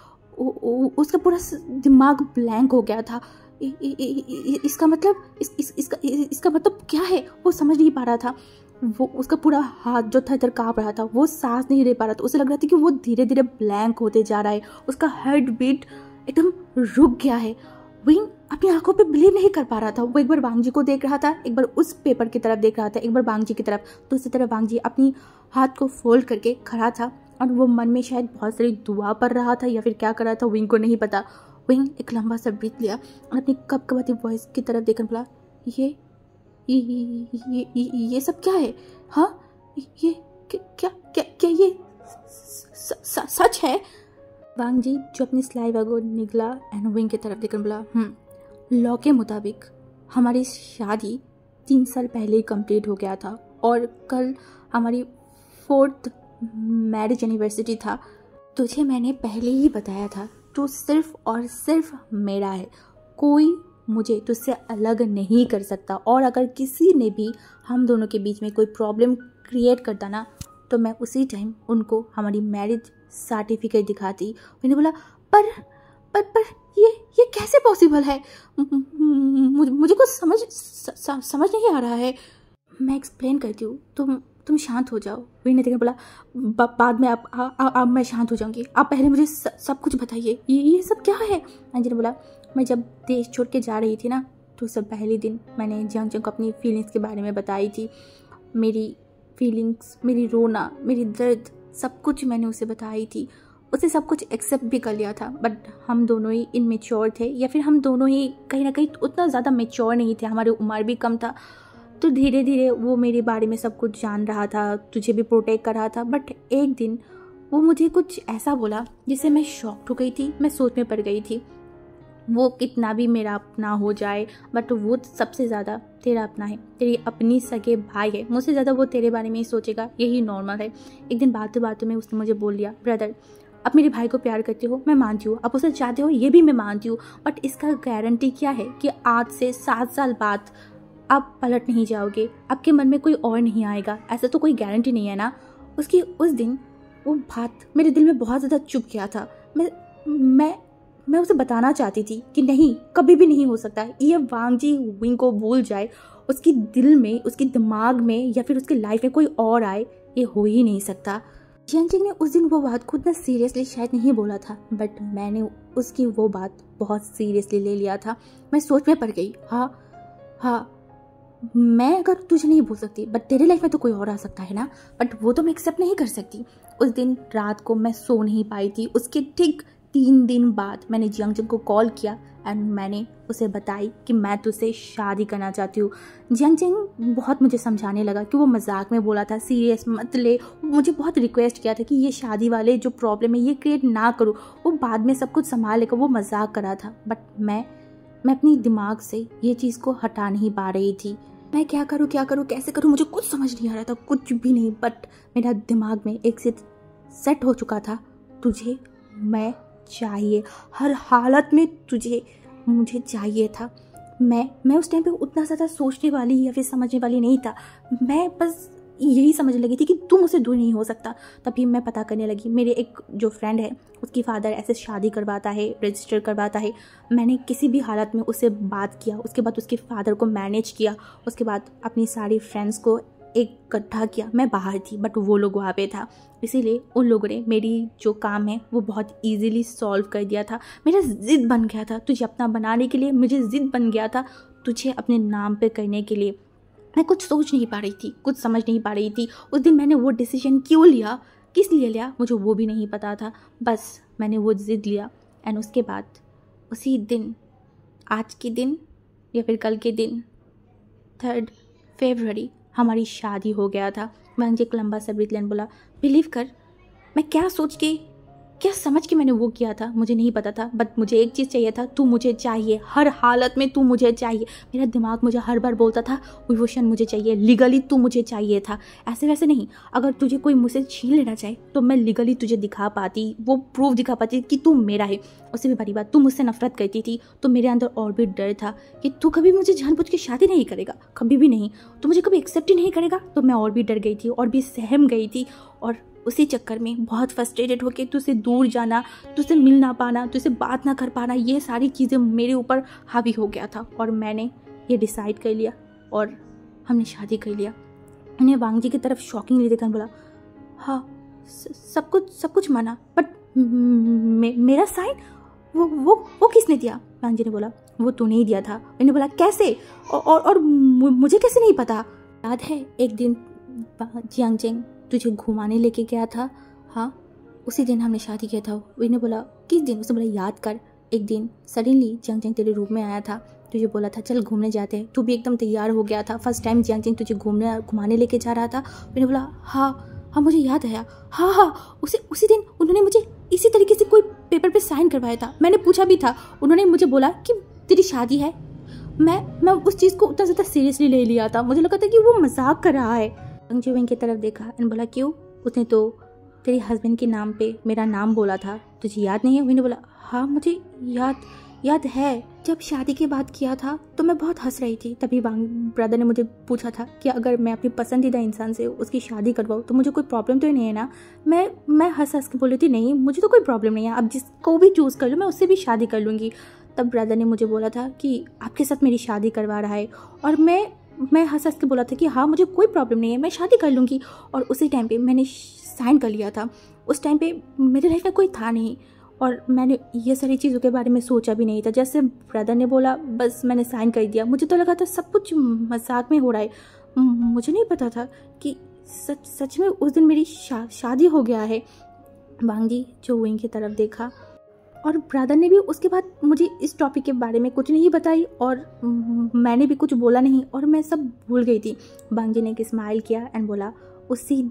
उसका पूरा दिमाग ब्लैंक हो गया था। इसका मतलब इसका मतलब क्या है, वो समझ नहीं पा रहा था। वो उसका पूरा हाथ जो था इधर कांप रहा था, वो सांस नहीं ले पा रहा था। उसे लग रहा था कि वो धीरे धीरे ब्लैंक होते जा रहा है, उसका हार्ट बीट एकदम रुक गया है। विंग अपनी आंखों पे बिलीव नहीं कर पा रहा था। वो एक बार वांगजी को देख रहा था, एक बार उस पेपर की तरफ देख रहा था, एक बार वांगजी की तरफ। तो उसी तरह वांगजी अपनी हाथ को फोल्ड करके खड़ा था और वो मन में शायद बहुत सारी दुआ पढ़ रहा था या फिर क्या कर रहा था, विंग को नहीं पता। विंग एक लंबा सा ब्रीथ लिया और अपनी कपकपाती वॉइस की तरफ देखकर बोला, ये सब क्या है? हाँ, ये क्या क्या क्या ये सच है? वांगजी जो अपनी सलाइवा को निकला एंड विंग की तरफ देखकर बोला, लॉ के मुताबिक हमारी शादी 3 साल पहले ही कंप्लीट हो गया था और कल हमारी 4th मैरिज एनिवर्सरी था। तुझे मैंने पहले ही बताया था, तू सिर्फ और सिर्फ मेरा है, कोई मुझे तुझसे अलग नहीं कर सकता। और अगर किसी ने भी हम दोनों के बीच में कोई प्रॉब्लम क्रिएट करता ना, तो मैं उसी टाइम उनको हमारी मैरिज सर्टिफिकेट दिखाती। मैंने बोला, पर पर पर ये कैसे पॉसिबल है? मुझे कुछ समझ नहीं आ रहा है। मैं एक्सप्लेन करती हूँ, तुम शांत हो जाओ। विनय ने बोला, बाद में आप मैं शांत हो जाऊंगी, आप पहले मुझे सब कुछ बताइए, ये सब क्या है? अंजलि ने बोला, मैं जब देश छोड़ के जा रही थी ना, तो सब पहले दिन मैंने जियांग को अपनी फीलिंग्स के बारे में बताई थी। मेरी फीलिंग्स, मेरी रोना, मेरी दर्द, सब कुछ मैंने उसे बताई थी। उसे सब कुछ एक्सेप्ट भी कर लिया था, बट हम दोनों ही इनमेच्योर थे, या फिर हम दोनों ही कहीं ना कहीं उतना ज़्यादा मेच्योर नहीं थे, हमारी उम्र भी कम था। तो धीरे धीरे वो मेरे बारे में सब कुछ जान रहा था, तुझे भी प्रोटेक्ट कर रहा था। बट एक दिन वो मुझे कुछ ऐसा बोला जिससे मैं शॉक्ड हो गई थी, मैं सोच में पड़ गई थी। वो कितना भी मेरा अपना हो जाए, बट वो सबसे ज़्यादा तेरा अपना है, तेरी अपनी सगे भाई है, मुझसे ज़्यादा वो तेरे बारे में ही सोचेगा, यही नॉर्मल है। एक दिन बातों बातों में उसने मुझे बोल दिया, ब्रदर आप मेरे भाई को प्यार करते हो, मैं मानती हूँ, आप उसे चाहते हो, ये भी मैं मानती हूँ, बट इसका गारंटी क्या है कि आज से 7 साल बाद आप पलट नहीं जाओगे, आपके मन में कोई और नहीं आएगा? ऐसा तो कोई गारंटी नहीं है ना। उसकी उस दिन वो बात मेरे दिल में बहुत ज़्यादा चुभ गया था। मैं उसे बताना चाहती थी कि नहीं, कभी भी नहीं हो सकता ये वांगजी विंग को भूल जाए, उसकी दिल में, उसके दिमाग में या फिर उसकी लाइफ में कोई और आए, ये हो ही नहीं सकता। जियांग ने उस दिन वो बात को उतना सीरियसली शायद नहीं बोला था, बट मैंने उसकी वो बात बहुत सीरियसली ले लिया था। मैं सोच में पड़ गई, हाँ मैं अगर तुझे नहीं भूल सकती, बट तेरे लाइफ में तो कोई और आ सकता है ना, बट वो तो मैं एक्सेप्ट नहीं कर सकती। उस दिन रात को मैं सो नहीं पाई थी। उसके ठीक 3 दिन बाद मैंने जियांग को कॉल किया एंड मैंने उसे बताई कि मैं तुझसे शादी करना चाहती हूँ। जियांग बहुत मुझे समझाने लगा कि वो मजाक में बोला था, सीरियस मत ले। मुझे बहुत रिक्वेस्ट किया था कि ये शादी वाले जो प्रॉब्लम है ये क्रिएट ना करो, वो बाद में सब कुछ संभाल लेगा, वो मजाक कर रहा था। बट मैं अपनी दिमाग से ये चीज़ को हटा नहीं पा रही थी। मैं क्या करूँ कैसे करूँ, मुझे कुछ समझ नहीं आ रहा था, कुछ भी नहीं। बट मेरा दिमाग में एक सेट हो चुका था, तुझे मैं चाहिए, हर हालत में तुझे मुझे चाहिए था। मैं उस टाइम पे उतना ज़्यादा सोचने वाली या फिर समझने वाली नहीं था। मैं बस यही समझने लगी थी कि तुम मुझसे दूर नहीं हो सकता। तभी मैं पता करने लगी। मेरे एक जो फ्रेंड है, उसकी फादर ऐसे शादी करवाता है, रजिस्टर करवाता है। मैंने किसी भी हालत में उससे बात किया, उसके बाद उसके फादर को मैनेज किया, उसके बाद अपनी सारी फ्रेंड्स को इकट्ठा किया। मैं बाहर थी बट वो लोग वहाँ पे था, इसीलिए उन लोगों ने मेरी जो काम है वो बहुत इजीली सॉल्व कर दिया था। मेरा ज़िद बन गया था तुझे अपना बनाने के लिए, मुझे ज़िद बन गया था तुझे अपने नाम पे करने के लिए। मैं कुछ सोच नहीं पा रही थी, कुछ समझ नहीं पा रही थी। उस दिन मैंने वो डिसीजन क्यों लिया, किस लिए लिया, मुझे वो भी नहीं पता था। बस मैंने वो ज़िद लिया एंड उसके बाद उसी दिन, आज के दिन या फिर कल के दिन 3 फरवरी हमारी शादी हो गया था। वांगजी एक लंबा सा ब्रीथ लेने बोला, बिलीव कर, मैं क्या सोच के क्या समझ के मैंने वो किया था मुझे नहीं पता था, बट मुझे एक चीज़ चाहिए था, तू मुझे चाहिए, हर हालत में तू मुझे चाहिए। मेरा दिमाग मुझे हर बार बोलता था विभूषण मुझे चाहिए, लीगली तू मुझे चाहिए था, ऐसे वैसे नहीं। अगर तुझे कोई मुझसे छीन लेना चाहे तो मैं लीगली तुझे दिखा पाती, वो प्रूफ दिखा पाती कि तू मेरा है। उससे भी बड़ी बात, तू मुझसे नफरत करती थी तो मेरे अंदर और भी डर था कि तू कभी मुझे जानबूझ के शादी नहीं करेगा, कभी भी नहीं, तू मुझे कभी एक्सेप्ट ही नहीं करेगा। तो मैं और भी डर गई थी और भी सहम गई थी, और उसी चक्कर में बहुत फ्रस्ट्रेटेड होके तुझसे दूर जाना, तुझसे मिल ना पाना, तुझसे बात ना कर पाना, ये सारी चीज़ें मेरे ऊपर हावी हो गया था। और मैंने ये डिसाइड कर लिया और हमने शादी कर लिया। उन्हें वांगजी की तरफ शॉकिंगली देखकर बोला, हाँ सब कुछ माना, बट मेरा साइन वो किसने दिया? वांगजी ने बोला, वो तूने ही दिया था। मैंने बोला, कैसे? और मुझे कैसे नहीं पता? याद है एक दिन जियांगजेंग तुझे घुमाने लेके गया था? हाँ, उसी दिन हमने शादी किया था। विने बोला, किस दिन? उसने बोला, याद कर, एक दिन सडनली जियांगजेंग तेरे रूम में आया था, तुझे बोला था चल घूमने जाते हैं, तू भी एकदम तैयार हो गया था। फर्स्ट टाइम जियांगजेंग तुझे घुमाने लेके जा रहा था। विने बोला, हाँ मुझे याद आया, हाँ उसी दिन उन्होंने मुझे इसी तरीके से कोई पेपर पे साइन करवाया था। मैंने पूछा भी था, उन्होंने मुझे बोला कि तेरी शादी है। मैं उस चीज़ को उतना ज़्यादा सीरियसली ले लिया था, मुझे लगा था कि वो मजाक कर रहा है। वांगजी की तरफ देखा एंड बोला, क्यों? उसने तो तेरे हस्बैंड के नाम पे मेरा नाम बोला था, तुझे याद नहीं है? मैंने बोला, हाँ मुझे याद है, जब शादी की बात किया था तो मैं बहुत हंस रही थी। तभी ब्रदर ने मुझे पूछा था कि अगर मैं अपनी पसंदीदा इंसान से उसकी शादी करवाऊँ तो मुझे कोई प्रॉब्लम तो नहीं है ना? मैं हंस के बोल रही थी, नहीं मुझे तो कोई प्रॉब्लम नहीं है, अब जिसको भी चूज़ कर लूँ मैं उससे भी शादी कर लूँगी। तब ब्रदर ने मुझे बोला था कि आपके साथ मेरी शादी करवा रहा है, और मैं हंस के बोला था कि हाँ मुझे कोई प्रॉब्लम नहीं है, मैं शादी कर लूँगी। और उसी टाइम पे मैंने साइन कर लिया था। उस टाइम पे मेरे लाइफ में कोई था नहीं और मैंने ये सारी चीज़ों के बारे में सोचा भी नहीं था। जैसे ब्रदर ने बोला बस मैंने साइन कर दिया। मुझे तो लगा था सब कुछ मजाक में हो रहा है, मुझे नहीं पता था कि सच में उस दिन मेरी शादी हो गया है। वांगजी जो विंग की तरफ देखा, और ब्रदर ने भी उसके बाद मुझे इस टॉपिक के बारे में कुछ नहीं बताई और मैंने भी कुछ बोला नहीं और मैं सब भूल गई थी। वांगजी ने एक स्माइल किया एंड बोला, उसी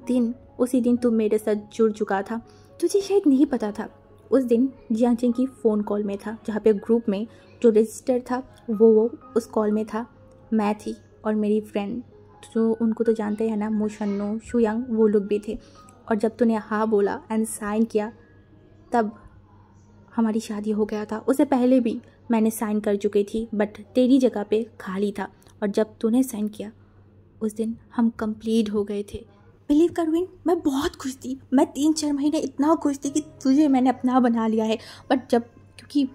दिन तू मेरे साथ जुड़ चुका था, तुझे शायद नहीं पता था। उस दिन जियांगजेंग की फ़ोन कॉल में था, जहाँ पे ग्रुप में जो रजिस्टर था वो उस कॉल में था, मैं थी और मेरी फ्रेंड जो उनको तो जानते हैं ना, मोशन्नो, शुयांग, वो लोग भी थे। और जब तूने हाँ बोला एंड साइन किया तब हमारी शादी हो गया था। उससे पहले भी मैंने साइन कर चुकी थी बट तेरी जगह पे खाली था, और जब तूने साइन किया उस दिन हम कंप्लीट हो गए थे। बिलीव कर विंग, मैं बहुत खुश थी, मैं 3-4 महीने इतना खुश थी कि तुझे मैंने अपना बना लिया है। बट जब क्योंकि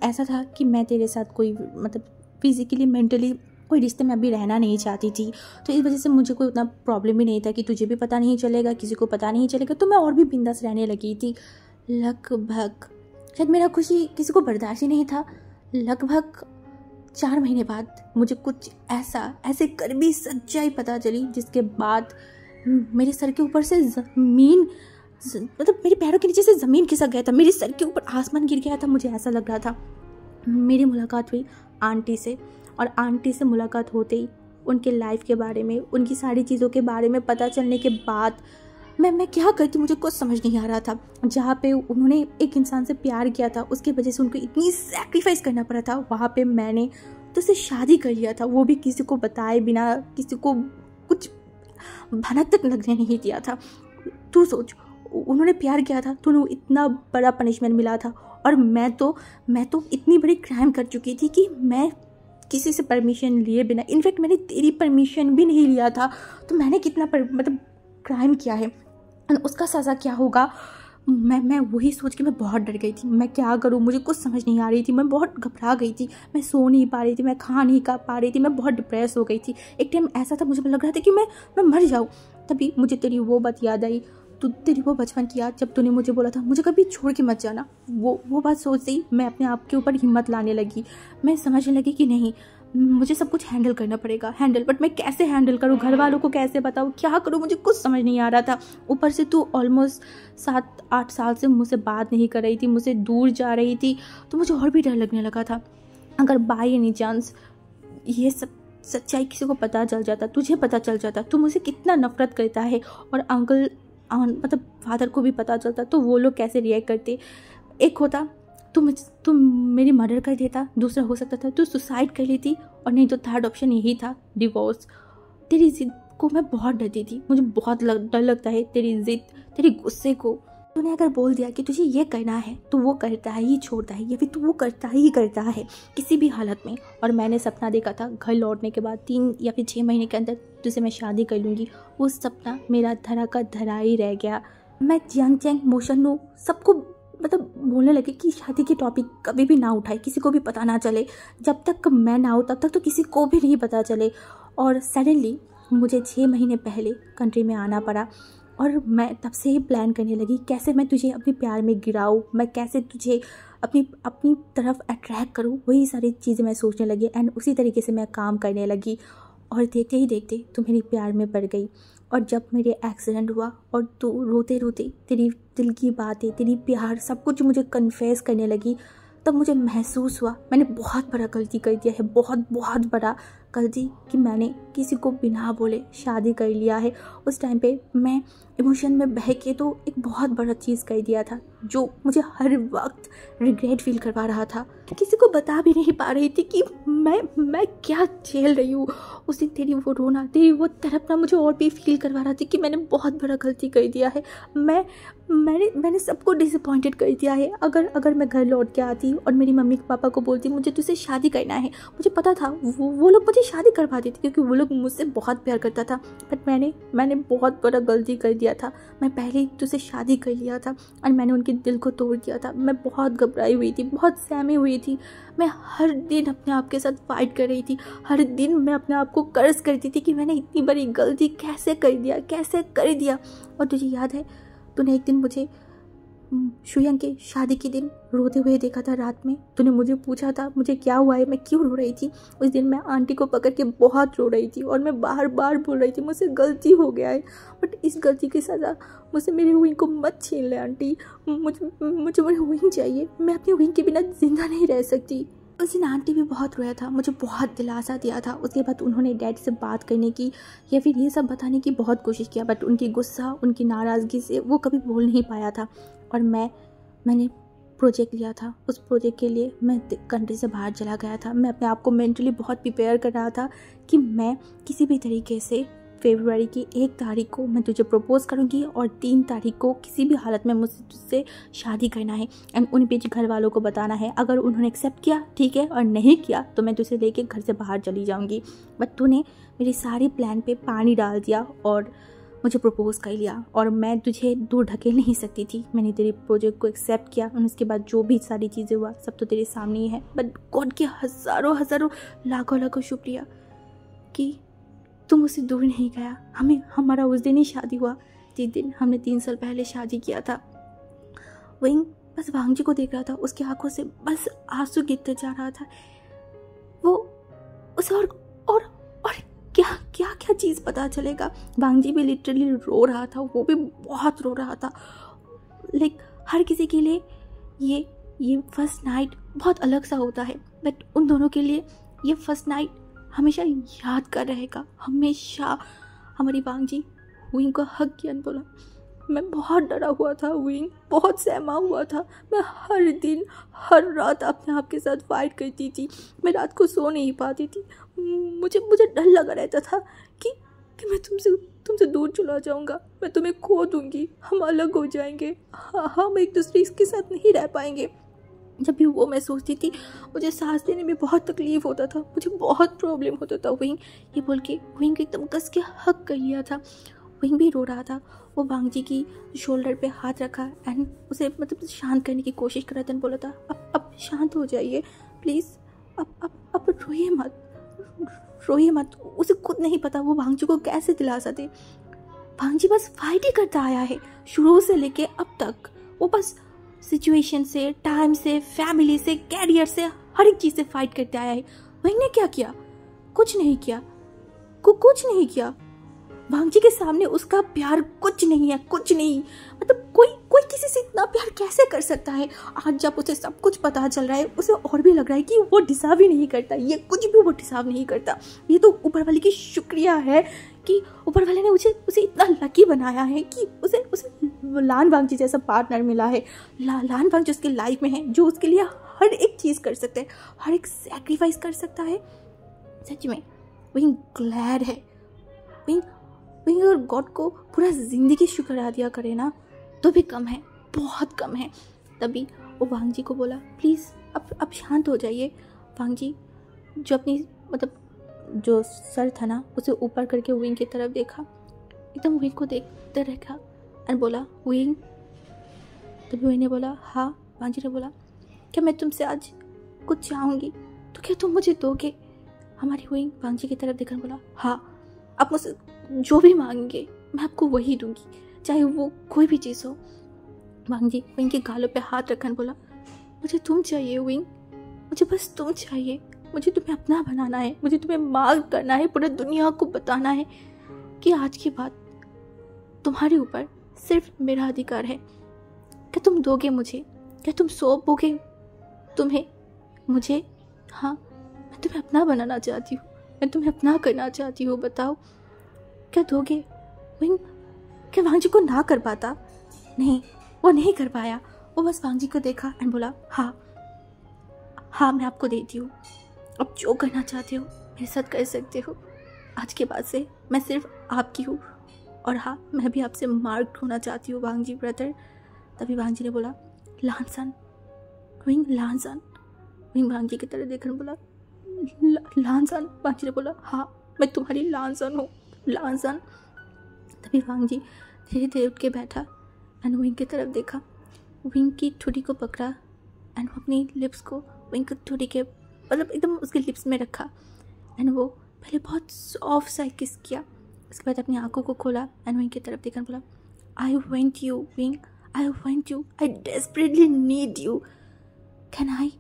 ऐसा था कि मैं तेरे साथ कोई मतलब फिजिकली मेंटली कोई रिश्ते में अभी रहना नहीं चाहती थी, तो इस वजह से मुझे कोई उतना प्रॉब्लम भी नहीं था कि तुझे भी पता नहीं चलेगा, किसी को पता नहीं चलेगा, तो मैं और भी बिंदास रहने लगी थी। लगभग शायद मेरा खुशी किसी को बर्दाश्त ही नहीं था। लगभग 4 महीने बाद मुझे कुछ ऐसे कड़वी सच्चाई पता चली, जिसके बाद मेरे सर के ऊपर से ज़मीन, मतलब मेरे पैरों के नीचे से ज़मीन खिसक गया था, मेरे सर के ऊपर आसमान गिर गया था, मुझे ऐसा लग रहा था। मेरी मुलाकात हुई आंटी से, और आंटी से मुलाकात होते ही उनके लाइफ के बारे में, उनकी सारी चीज़ों के बारे में पता चलने के बाद मैं क्या करती मुझे कुछ समझ नहीं आ रहा था। जहाँ पे उन्होंने एक इंसान से प्यार किया था, उसकी वजह से उनको इतनी सैक्रिफाइस करना पड़ा था, वहाँ पे मैंने तो उससे शादी कर लिया था, वो भी किसी को बताए बिना, किसी को कुछ भनक तक लगने नहीं दिया था। तू सोच, उन्होंने प्यार किया था तो उन्हें इतना बड़ा पनिशमेंट मिला था, और मैं तो इतनी बड़ी क्राइम कर चुकी थी कि मैं किसी से परमिशन लिए बिना, इनफैक्ट मैंने तेरी परमिशन भी नहीं लिया था, तो मैंने कितना मतलब क्राइम किया है, उसका सज़ा क्या होगा। मैं वही सोच के मैं बहुत डर गई थी। मैं क्या करूँ, मुझे कुछ समझ नहीं आ रही थी, मैं बहुत घबरा गई थी, मैं सो नहीं पा रही थी, मैं खा नहीं पा रही थी, मैं बहुत डिप्रेस हो गई थी। एक टाइम ऐसा था मुझे लग रहा था कि मैं मर जाऊँ। तभी मुझे तेरी वो बात याद आई, तेरी वो बचपन की याद, जब तूने मुझे बोला था मुझे कभी छोड़ के मत जाना। वो बात सोचते ही मैं अपने आप के ऊपर हिम्मत लाने लगी। मैं समझने लगी कि नहीं, मुझे सब कुछ हैंडल करना पड़ेगा, बट मैं कैसे हैंडल करूँ, घर वालों को कैसे बताऊँ, क्या करूँ, मुझे कुछ समझ नहीं आ रहा था। ऊपर से तू ऑलमोस्ट 7-8 साल से मुझसे बात नहीं कर रही थी, मुझसे दूर जा रही थी, तो मुझे और भी डर लगने लगा था। अगर बाय एनी चांस ये सब सच्चाई किसी को पता चल जाता, तुझे पता चल जाता, तू मुझे कितना नफरत करता है, और अंकल मतलब फादर को भी पता चलता, तो वो लोग कैसे रिएक्ट करते। एक होता तुम मेरी मर्डर कर देता, दूसरा हो सकता था तू सुसाइड कर लेती, और नहीं तो थर्ड ऑप्शन यही था, डिवोर्स। तेरी जिद को मैं बहुत डरती थी, मुझे बहुत डर लगता है तेरी जिद, तेरे गुस्से को। तूने अगर बोल दिया कि तुझे ये करना है तो वो करता ही छोड़ता है, या फिर तू वो करता ही करता है किसी भी हालत में। और मैंने सपना देखा था घर लौटने के बाद 3 या फिर 6 महीने के अंदर तुझसे मैं शादी कर लूँगी, वो सपना मेरा धरा का धरा ही रह गया। मैं जियांग चैंग मोशन सबको मतलब बोलने लगे कि शादी की टॉपिक कभी भी ना उठाए, किसी को भी पता ना चले, जब तक मैं ना हो तब तक तो किसी को भी नहीं पता चले। और सडनली मुझे 6 महीने पहले कंट्री में आना पड़ा, और मैं तब से ही प्लान करने लगी कैसे मैं तुझे अपने प्यार में गिराऊँ, मैं कैसे तुझे अपनी तरफ अट्रैक्ट करूँ, वही सारी चीज़ें मैं सोचने लगी। एंड उसी तरीके से मैं काम करने लगी, और देखते ही देखते तू मेरी प्यार में पड़ गई। और जब मेरे एक्सीडेंट हुआ और तू रोते रोते तेरी दिल की बातें, तेरी प्यार सब कुछ मुझे कन्फेस करने लगी, तब मुझे महसूस हुआ मैंने बहुत बड़ा गलती कर दिया है, बहुत बहुत बड़ा गलती, कि मैंने किसी को बिना बोले शादी कर लिया है। उस टाइम पे मैं इमोशन में बह के तो एक बहुत बड़ा चीज़ कर दिया था, जो मुझे हर वक्त रिग्रेट फील करवा रहा था। किसी को बता भी नहीं पा रही थी कि मैं क्या झेल रही हूँ। उस दिन तेरी वो रोना, तेरी वो तड़पना मुझे और भी फील करवा रहा था कि मैंने बहुत बड़ा गलती कर दिया है। मैंने सबको डिसअपॉइंटेड कर दिया है। अगर मैं घर लौट के आती और मेरी मम्मी पापा को बोलती मुझे तुझसे शादी करना है, मुझे पता था वो लोग मुझे शादी करवा देते, क्योंकि वो लोग मुझसे बहुत प्यार करता था। बट मैंने बहुत बड़ा गलती कर दिया था। मैं पहले ही तुझसे शादी कर लिया था और मैंने उनके दिल को तोड़ दिया था। मैं बहुत घबराई हुई थी, बहुत सहमी हुई थी। मैं हर दिन अपने आप के साथ फाइट कर रही थी। हर दिन मैं अपने आप को कर्ज करती थी कि मैंने इतनी बड़ी गलती कैसे कर दिया। और तुझे याद है, तूने एक दिन मुझे शुयंग के शादी के दिन रोते हुए देखा था रात में। तूने मुझे पूछा था मुझे क्या हुआ है, मैं क्यों रो रही थी। उस दिन मैं आंटी को पकड़ के बहुत रो रही थी और मैं बार बार बोल रही थी मुझसे गलती हो गया है, बट इस गलती की सज़ा मुझसे मेरी विंग को मत छीन ले आंटी। मुझे मेरी विंग चाहिए, मैं अपनी विंग के बिना जिंदा नहीं रह सकती। उस दिन आंटी भी बहुत रोया था, मुझे बहुत दिलासा दिया था। उसके बाद उन्होंने डैड से बात करने की या फिर ये सब बताने की बहुत कोशिश किया, बट उनकी गुस्सा, उनकी नाराज़गी से वो कभी बोल नहीं पाया था। और मैंने प्रोजेक्ट लिया था, उस प्रोजेक्ट के लिए मैं कंट्री से बाहर चला गया था। मैं अपने आप को मेंटली बहुत प्रिपेयर कर रहा था कि मैं किसी भी तरीके से फरवरी की 1 तारीख को मैं तुझे प्रपोज करूंगी और 3 तारीख को किसी भी हालत में मुझसे तुझसे शादी करना है एंड उन बीच घर वालों को बताना है। अगर उन्होंने एक्सेप्ट किया ठीक है, और नहीं किया तो मैं तुझे लेके घर से बाहर चली जाऊंगी। बट तूने मेरी सारी प्लान पे पानी डाल दिया और मुझे प्रपोज कर लिया, और मैं तुझे दूर ढकेल नहीं सकती थी। मैंने तेरे प्रोजेक्ट को एक्सेप्ट किया और उसके बाद जो भी सारी चीज़ें हुआ सब तो तेरे सामने ही है। बट गॉड के हज़ारों लाखों शुक्रिया कि तुम मुझसे दूर नहीं गया। हमारा उस दिन ही शादी हुआ जिस दिन हमने 3 साल पहले शादी किया था। विंग बस वांग जी को देख रहा था, उसकी आंखों से बस आंसू गिरते जा रहा था। वो उसे और क्या चीज़ पता चलेगा। वांग जी भी लिटरली रो रहा था, वो भी बहुत रो रहा था। लाइक हर किसी के लिए ये फर्स्ट नाइट बहुत अलग सा होता है, बट उन दोनों के लिए ये फर्स्ट नाइट हमेशा याद कर रहेगा। हमेशा हमारी वांग जी विंग को हक किया, बोला मैं बहुत डरा हुआ था, विंग बहुत सहमा हुआ था। मैं हर दिन हर रात अपने आप के साथ फाइट करती थी। मैं रात को सो नहीं पाती थी। मुझे डर लगा रहता था कि मैं तुमसे दूर चला जाऊंगा, मैं तुम्हें खो दूंगी, हम अलग हो जाएंगे, हम एक दूसरे के साथ नहीं रह पाएंगे। जब भी वो मैं सोचती थी मुझे सांस लेने में बहुत तकलीफ होता था, मुझे बहुत प्रॉब्लम होता था। विंग ये बोल के विंग एकदम कस के हक कर लिया था। विंग भी रो रहा था। वो वांग जी की शोल्डर पे हाथ रखा एंड उसे मतलब शांत करने की कोशिश कर रहा था। बोला था अब शांत हो जाइए प्लीज़, अब रोइए मत। उसे खुद नहीं पता वो वांग जी को कैसे दिलासा दे। वांग जी बस फाइट ही करता आया है शुरू से लेके अब तक। वो बस सिचुएशन से, टाइम से, फैमिली से, कैरियर से, हर एक चीज़ से फाइट करते आया है। विंग ने क्या किया? कुछ नहीं किया। कुछ नहीं किया। वांग जी के सामने उसका प्यार कुछ नहीं है, कुछ नहीं। मतलब कोई किसी से इतना प्यार कैसे कर सकता है? आज जब उसे सब कुछ पता चल रहा है, उसे और भी लग रहा है कि वो डिजर्व ही नहीं करता, ये कुछ भी वो डिजर्व नहीं करता। ये तो ऊपर वाले की शुक्रिया है कि ऊपर वाले ने उसे इतना लकी बनाया है कि उसे लान वांगजी जैसा पार्टनर मिला है। लान वांगजी उसकी लाइफ में है, जो उसके लिए हर एक चीज़ कर सकता है, हर एक सेक्रीफाइस कर सकता है। सच में विंग ग्लैड है। विंग और गॉड को पूरा ज़िंदगी शुक्र अदा दिया करे ना तो भी कम है, बहुत कम है। तभी वो वांगजी को बोला, प्लीज़ अब शांत हो जाइए। वांगजी जो अपनी जो सर था ना उसे ऊपर करके विंग की तरफ देखा, एकदम विंग को देखते रखा एंड बोला, विंग। तभी विंग ने बोला, हाँ। वांगजी ने बोला, क्या मैं तुमसे आज कुछ चाहूँगी तो क्या तुम मुझे दोगे? हमारी विंग वांगजी की तरफ देखकर बोला, हाँ, आप मुझसे जो भी मांगेंगे मैं आपको वही दूंगी, चाहे वो कोई भी चीज़ हो। वांगजी विंग के गालों पे हाथ रखकर बोला, मुझे तुम चाहिए विंग, मुझे बस तुम चाहिए। मुझे तुम्हें अपना बनाना है, मुझे तुम्हें मार्क करना है, पूरी दुनिया को बताना है कि आज के बाद तुम्हारे ऊपर सिर्फ मेरा अधिकार है। क्या तुम दोगे मुझे? क्या तुम सौंपोगे तुम्हें मुझे? हाँ, मैं तुम्हें अपना बनाना चाहती हूँ, मैं तुम्हें अपना करना चाहती हूँ, बताओ क्या दोगे? विंग क्या वांगजी को ना कर पाता? नहीं, वो नहीं कर पाया। वो बस वांगजी को देखा एंड बोला, हाँ मैं आपको देती हूँ, अब जो करना चाहते हो मेरे साथ कर सकते हो। आज के बाद से मैं सिर्फ आपकी हूँ, और हाँ, मैं भी आपसे मार्क होना चाहती हूँ वांगजी ब्रदर। तभी वांगजी ने बोला, लानसन। विंग लानसन। विंग वांगजी की तरह देखकर बोला, लानसन। वांगजी ने बोला, हाँ मैं तुम्हारी लानसन हूँ, लानसन। तभी वांगजी धीरे धीरे उठ के बैठा एंड विंग की तरफ देखा, विंग की ठुडी को पकड़ा एंड वो अपनी लिप्स को विंग की ठुडी के एकदम उसके लिप्स में रखा एंड वो पहले बहुत सॉफ्ट सा किस किया। उसके बाद अपनी आंखों को खोला एंड विंग की तरफ देखकर बोला, I want you wing, I want you, I desperately need you, can I?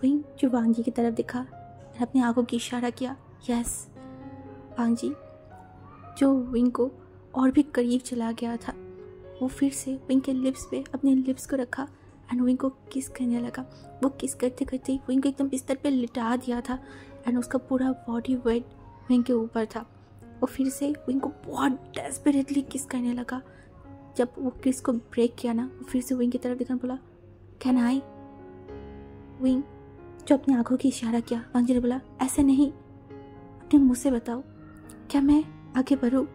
Wing जो वांगजी की तरफ देखा और अपनी आंखों की इशारा किया, यस। वांगजी जो विंग को और भी करीब चला गया था, वो फिर से विंग के लिप्स पे अपने लिप्स को रखा एंड विंग को किस करने लगा। वो किस करते करते विंग को एकदम बिस्तर पे लिटा दिया था एंड उसका पूरा बॉडी वेट विंग के ऊपर था। वो फिर से विंग को बहुत डेस्परेटली किस करने लगा। जब वो किस को ब्रेक किया ना, वो फिर से विंग की तरफ देखकर बोला, कैन आई? विंग जो अपनी आंखों की इशारा किया, वांगजी ने बोला, ऐसे नहीं, अपने मुंह से बताओ, क्या मैं आगे बढ़ूँ?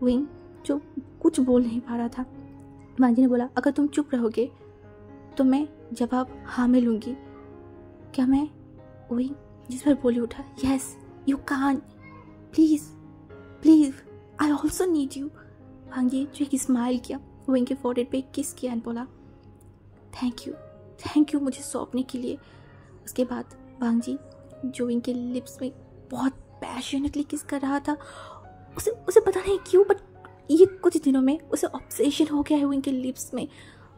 विंग जो कुछ बोल नहीं पा रहा था, वांगजी ने बोला, अगर तुम चुप रहोगे तो मैं जवाब हाँ में लूँगी, क्या मैं? विंग जिस पर बोली उठा, yes you can, please please, I also need you. वांगजी जो एक स्माइल किया, विंग के फोrehead पे किस किया एंड बोला, थैंक यू मुझे सौंपने के लिए। उसके बाद वांगजी जो विंग के लिप्स में बहुत पैशनेटली किस कर रहा था, उसे पता नहीं क्यों, बट ये कुछ दिनों में उसे ऑब्सेशन हो गया है विंग के लिप्स में।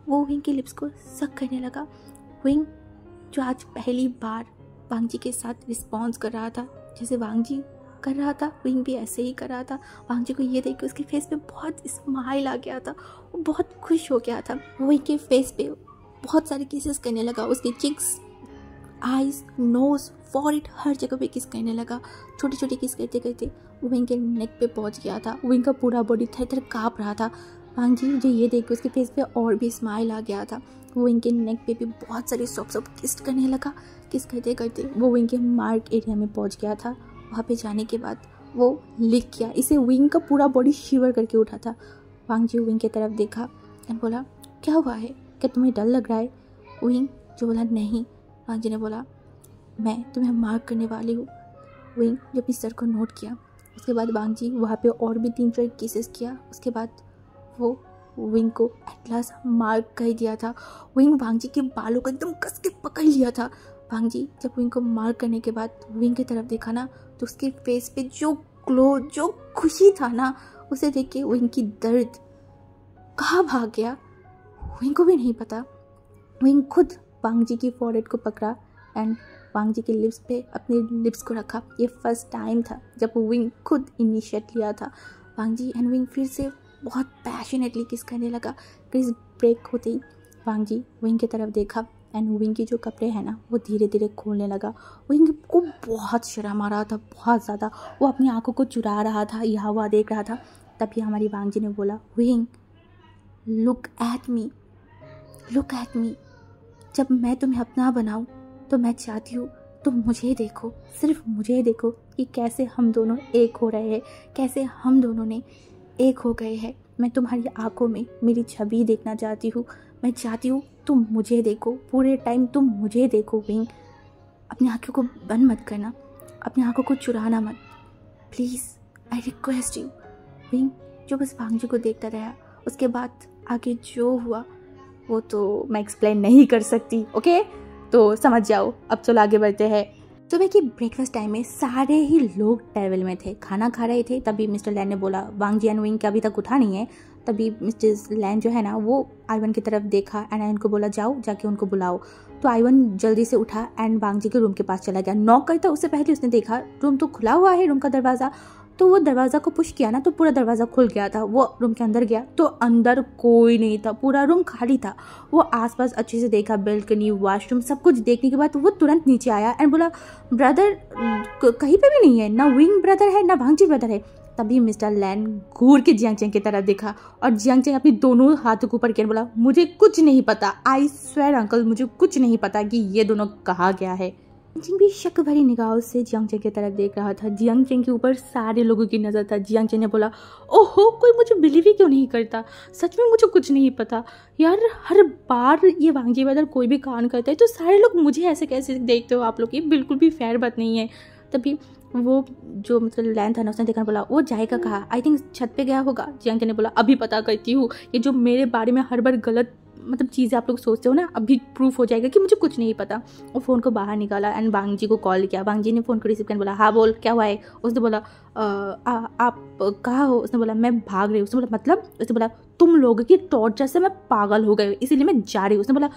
वो विंग के लिप्स को सक करने लगा। विंग जो आज पहली बार वांगजी के साथ रिस्पॉन्स कर रहा था, जैसे वांगजी कर रहा था विंग भी ऐसे ही कर रहा था। वांगजी को ये देख के उसके फेस पे बहुत स्माइल आ गया था, वो बहुत खुश हो गया था। वो विंग के फेस पे बहुत सारे किसेस करने लगा, उसके चिक्स, आईज, नोज, फॉरहेड, हर जगह पे किस करने लगा। छोटे छोटे किस करते करते वो विंग के नेक पे पहुंच गया था। विंग का पूरा बॉडी थर थर काँप रहा था। वांगजी जो ये देख के उसके फेस पे और भी स्माइल आ गया था। वो विंग के नेक पे भी बहुत सारे सॉफ्ट किस करने लगा। किस करते करते वो विंग के मार्क एरिया में पहुंच गया था। वहाँ पे जाने के बाद वो लिक किया, इसे विंग का पूरा बॉडी शिवर करके उठा था। वांगजी विंग की तरफ देखा एंड बोला, क्या हुआ है, क्या तुम्हें डर लग रहा है? विंग जो बोला, नहीं। वांगजी ने बोला, मैं तुम्हें मार्क करने वाली हूँ। विंग जो अपनी सर को नोट किया, उसके बाद वांगजी वहाँ पे और भी 3-4 केसेस किया। उसके बाद वो विंग को एट लास्ट मार्क कर दिया था। विंग वांगजी के बालों को एकदम कस के पकड़ लिया था। वांगजी जब विंग को मार्क करने के बाद विंग की तरफ देखा ना, तो उसके फेस पे जो ग्लो, जो खुशी था ना, उसे देख के विंग की दर्द कहाँ भाग गया विंग को भी नहीं पता। विंग खुद वांगजी की फोrehead को पकड़ा एंड वांगजी के लिप्स पे अपने लिप्स को रखा। ये फर्स्ट टाइम था जब विंग खुद इनिशिएट लिया था। वांगजी एंड विंग फिर से बहुत पैशनेटली किस करने लगा। किस ब्रेक होते ही वांग जी विंग की तरफ देखा एंड विंग की जो कपड़े हैं ना वो धीरे धीरे खोलने लगा। विंग को बहुत शर्म आ रहा था, बहुत ज़्यादा। वो अपनी आंखों को चुरा रहा था, यहाँ वहाँ देख रहा था। तभी हमारी वांग जी ने बोला, wing look at me, look at me. जब मैं तुम्हें अपना बनाऊँ तो मैं चाहती हूँ तुम मुझे देखो, सिर्फ मुझे देखो कि कैसे हम दोनों एक हो रहे हैं, कैसे हम दोनों ने एक हो गए हैं। मैं तुम्हारी आंखों में मेरी छवि देखना चाहती हूँ। मैं चाहती हूँ तुम मुझे देखो, पूरे टाइम तुम मुझे देखो। विंग अपनी आंखों को बंद मत करना, अपनी आंखों को चुराना मत, please I request you. Wing जो बस वांग जी को देखता रहा। उसके बाद आगे जो हुआ वो तो मैं एक्सप्लेन नहीं कर सकती, ओके? तो समझ जाओ। अब चलो आगे बढ़ते हैं। सुबह की ब्रेकफास्ट टाइम में सारे ही लोग टेबल में थे, खाना खा रहे थे। तभी मिस्टर लैन ने बोला, वांग जी एंड विंग का अभी तक उठा नहीं है। तभी मिस्टर लैन जो है ना वो आइवन की तरफ देखा एंड आइवन को बोला, जाओ जाके उनको बुलाओ। तो आइवन जल्दी से उठा एंड वांग जी के रूम के पास चला गया। नॉक करता उससे पहले उसने देखा रूम तो खुला हुआ है, रूम का दरवाज़ा। तो वो दरवाज़ा को पुश किया ना तो पूरा दरवाज़ा खुल गया था। वो रूम के अंदर गया तो अंदर कोई नहीं था, पूरा रूम खाली था। वो आसपास अच्छे से देखा, बालकनी, वॉशरूम, सब कुछ देखने के बाद वो तुरंत नीचे आया एंड बोला, ब्रदर कहीं पे भी नहीं है, ना विंग ब्रदर है ना वांग जी ब्रदर है। तभी मिस्टर लैन घूर के जियांग चेंग की तरफ देखा और जियांग चेंग अपनी दोनों हाथों को ऊपर किया, बोला, मुझे कुछ नहीं पता, आई स्वेयर अंकल मुझे कुछ नहीं पता कि ये दोनों कहाँ गया है। जियांग भी शक भरी निगाहों से जियांग चेंग की तरफ देख रहा था। जियांग चेंग के ऊपर सारे लोगों की नज़र था। जियांग चेंग ने बोला, ओहो कोई मुझे बिलीव ही क्यों नहीं करता, सच में मुझे कुछ नहीं पता यार। हर बार ये वांग जी ब्रदर कोई भी कांड करता है तो सारे लोग मुझे ऐसे कैसे देखते हो आप लोग, ये बिल्कुल भी फेयर बात नहीं है। तभी वो जो मतलब लैन था ना उसने देखा, बोला, वो जाएगा कहाँ, आई थिंक छत पे गया होगा। जियांग चेंग ने बोला, अभी पता करती हूँ, ये जो मेरे बारे में हर बार गलत मतलब चीज़ें आप लोग सोचते हो ना, अभी प्रूफ हो जाएगा कि मुझे कुछ नहीं पता। वो फ़ोन को बाहर निकाला एंड वांग जी को कॉल किया। वांग जी ने फ़ोन को रिसीव करके बोला, हाँ बोल क्या हुआ है। उसने बोला, आप कहाँ हो। उसने बोला, मैं भाग रही हूँ। उसने बोला, मतलब। उसने बोला, तुम लोगों की टॉर्चर से मैं पागल हो गई, इसीलिए मैं जा रही हूँ। उसने बोला,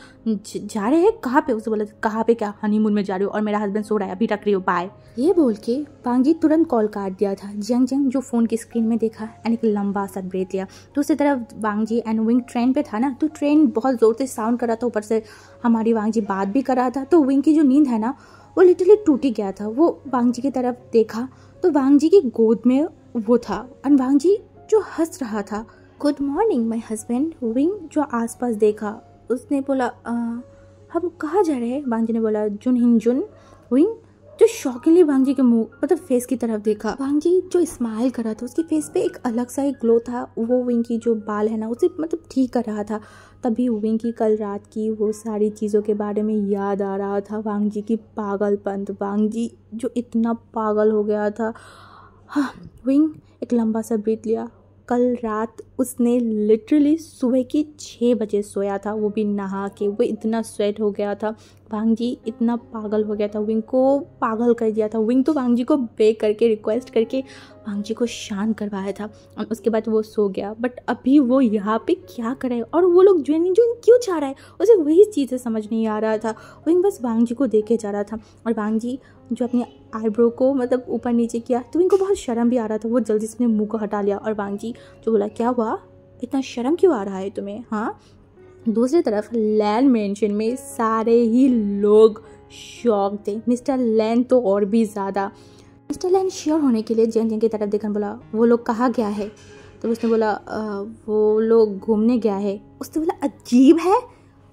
जा रहे हैं कहाँ पे। उसने बोला, कहाँ पे क्या, हनीमून में जा रही हूँ और मेरा हस्बैंड सो रहा है, अभी रख रही हूँ, बाय। ये बोल के वांग जी तुरंत कॉल काट दिया था। जियांग चेंग जो फ़ोन की स्क्रीन में देखा एंड एक लंबा सा ब्रेथ लिया। दूसरी तरफ वांग जी एंड विंग ट्रेन पे था ना, तो ट्रेन बहुत ज़ोर से साउंड कर रहा था, ऊपर से हमारी वांग जी बात भी कर रहा था। तो विंग की जो नींद है ना वो लिटरली टूटी गया था। वो वांग जी की तरफ देखा तो वांग जी की गोद में वो था एंड वांग जी जो हंस रहा था। Good morning my husband. Wing जो आसपास देखा उसने बोला, हम कहाँ जा रहे हैं। वांग जी ने बोला, जुन हिन जुन। विंग जो शॉकिंगली वांग जी के मुंह मतलब फेस की तरफ देखा। वांग जी जो स्माइल कर रहा था उसके फेस पे एक अलग सा एक ग्लो था। वो विंग की जो बाल है ना उसे मतलब ठीक कर रहा था। तभी विंग की कल रात की वो सारी चीज़ों के बारे में याद आ रहा था। वांग जी की पागलपन, वांग जी जो इतना पागल हो गया था। हाँ, विंग एक लंबा सा ब्रीथ लिया। कल रात उसने लिटरली सुबह के 6 बजे सोया था, वो भी नहा के। वो इतना स्वेट हो गया था। वांग जी इतना पागल हो गया था, विंग को पागल कर दिया था। विंग तो वांग जी को बेग करके रिक्वेस्ट करके वांग जी को शांत करवाया था और उसके बाद वो सो गया। बट अभी वो यहाँ पे क्या करे और वो लोग जो क्यों चाह रहा है उसे वही चीज़ें समझ नहीं आ रहा था। विंग बस वांग जी को देखे जा रहा था और वांग जी जो अपनी आईब्रो को मतलब ऊपर नीचे किया तो इनको बहुत शर्म भी आ रहा था। वो जल्दी से अपने मुंह को हटा लिया और वांग जी जो बोला, क्या हुआ, इतना शर्म क्यों आ रहा है तुम्हें, हाँ। दूसरी तरफ लैन मेंशन में सारे ही लोग शॉक थे, मिस्टर लैन तो और भी ज़्यादा। मिस्टर लैन श्योर होने के लिए जियांग चेंग की तरफ देखकर बोला, वो लोग कहाँ गया है। तो उसने बोला, वो लोग घूमने गया है। उसने बोला, अजीब है,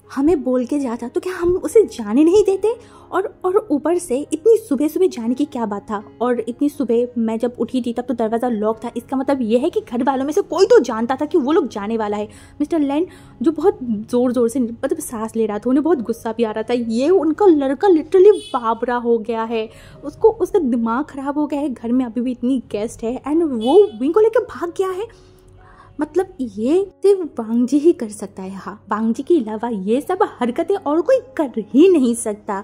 हमें बोल के जाता तो क्या हम उसे जाने नहीं देते। और ऊपर से इतनी सुबह सुबह जाने की क्या बात था। और इतनी सुबह मैं जब उठी थी तब तो दरवाज़ा लॉक था। इसका मतलब यह है कि घर वालों में से कोई तो जानता था कि वो लोग जाने वाला है। मिस्टर लैन जो बहुत ज़ोर ज़ोर से मतलब सांस ले रहा था, उन्हें बहुत गुस्सा भी आ रहा था। ये उनका लड़का लिटरली बाबरा हो गया है, उसका दिमाग ख़राब हो गया है। घर में अभी भी इतनी गेस्ट है एंड वो विंग को लेकर भाग गया है। मतलब ये सिर्फ वांग जी ही कर सकता है। हाँ, वांग जी के अलावा ये सब हरकतें और कोई कर ही नहीं सकता।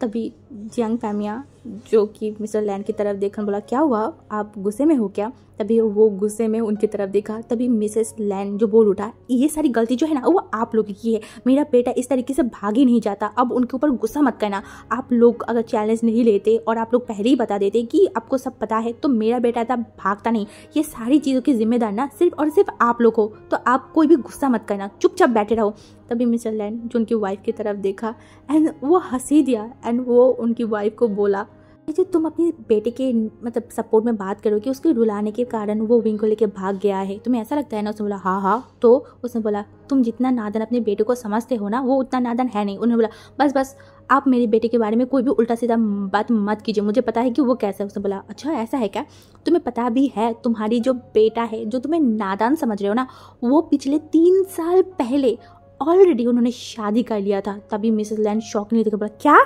तभी जियांग फैमिया जो कि मिस्टर लैन की तरफ देखा, बोला क्या हुआ, आप गुस्से में हो क्या? तभी वो गुस्से में उनकी तरफ देखा। तभी मिसेस लैन जो बोल उठा, ये सारी गलती जो है ना वो आप लोगों की है, मेरा बेटा इस तरीके से भाग ही नहीं जाता, अब उनके ऊपर गुस्सा मत करना। आप लोग अगर चैलेंज नहीं लेते और आप लोग पहले ही बता देते कि आपको सब पता है तो मेरा बेटा ऐसा भागता नहीं। ये सारी चीज़ों की जिम्मेदार ना सिर्फ और सिर्फ आप लोग हो, तो आप कोई भी गुस्सा मत करना, चुपचाप बैठे रहो। तभी मिस्टर लैन जो उनकी वाइफ की तरफ देखा एंड वो हंसी दिया एंड वो उनकी वाइफ को बोला, जो तुम अपने बेटे के मतलब सपोर्ट में बात करो कि उसके रुलाने के कारण वो विंग को लेके भाग गया है, तुम्हें ऐसा लगता है ना? उसने बोला हाँ। तो उसने बोला तुम जितना नादन अपने बेटे को समझते हो ना वो उतना नादन है नहीं। उन्होंने बोला बस आप मेरे बेटे के बारे में कोई भी उल्टा सीधा बात मत कीजिए, मुझे पता है कि वो कैसा है। उसने बोला अच्छा ऐसा है क्या? तुम्हें पता भी है तुम्हारी जो बेटा है जो तुम्हें नादान समझ रहे हो ना, वो पिछले 3 साल पहले ऑलरेडी उन्होंने शादी कर लिया था। तभी मिसेस लैन शॉक नहीं देखा, बोला क्या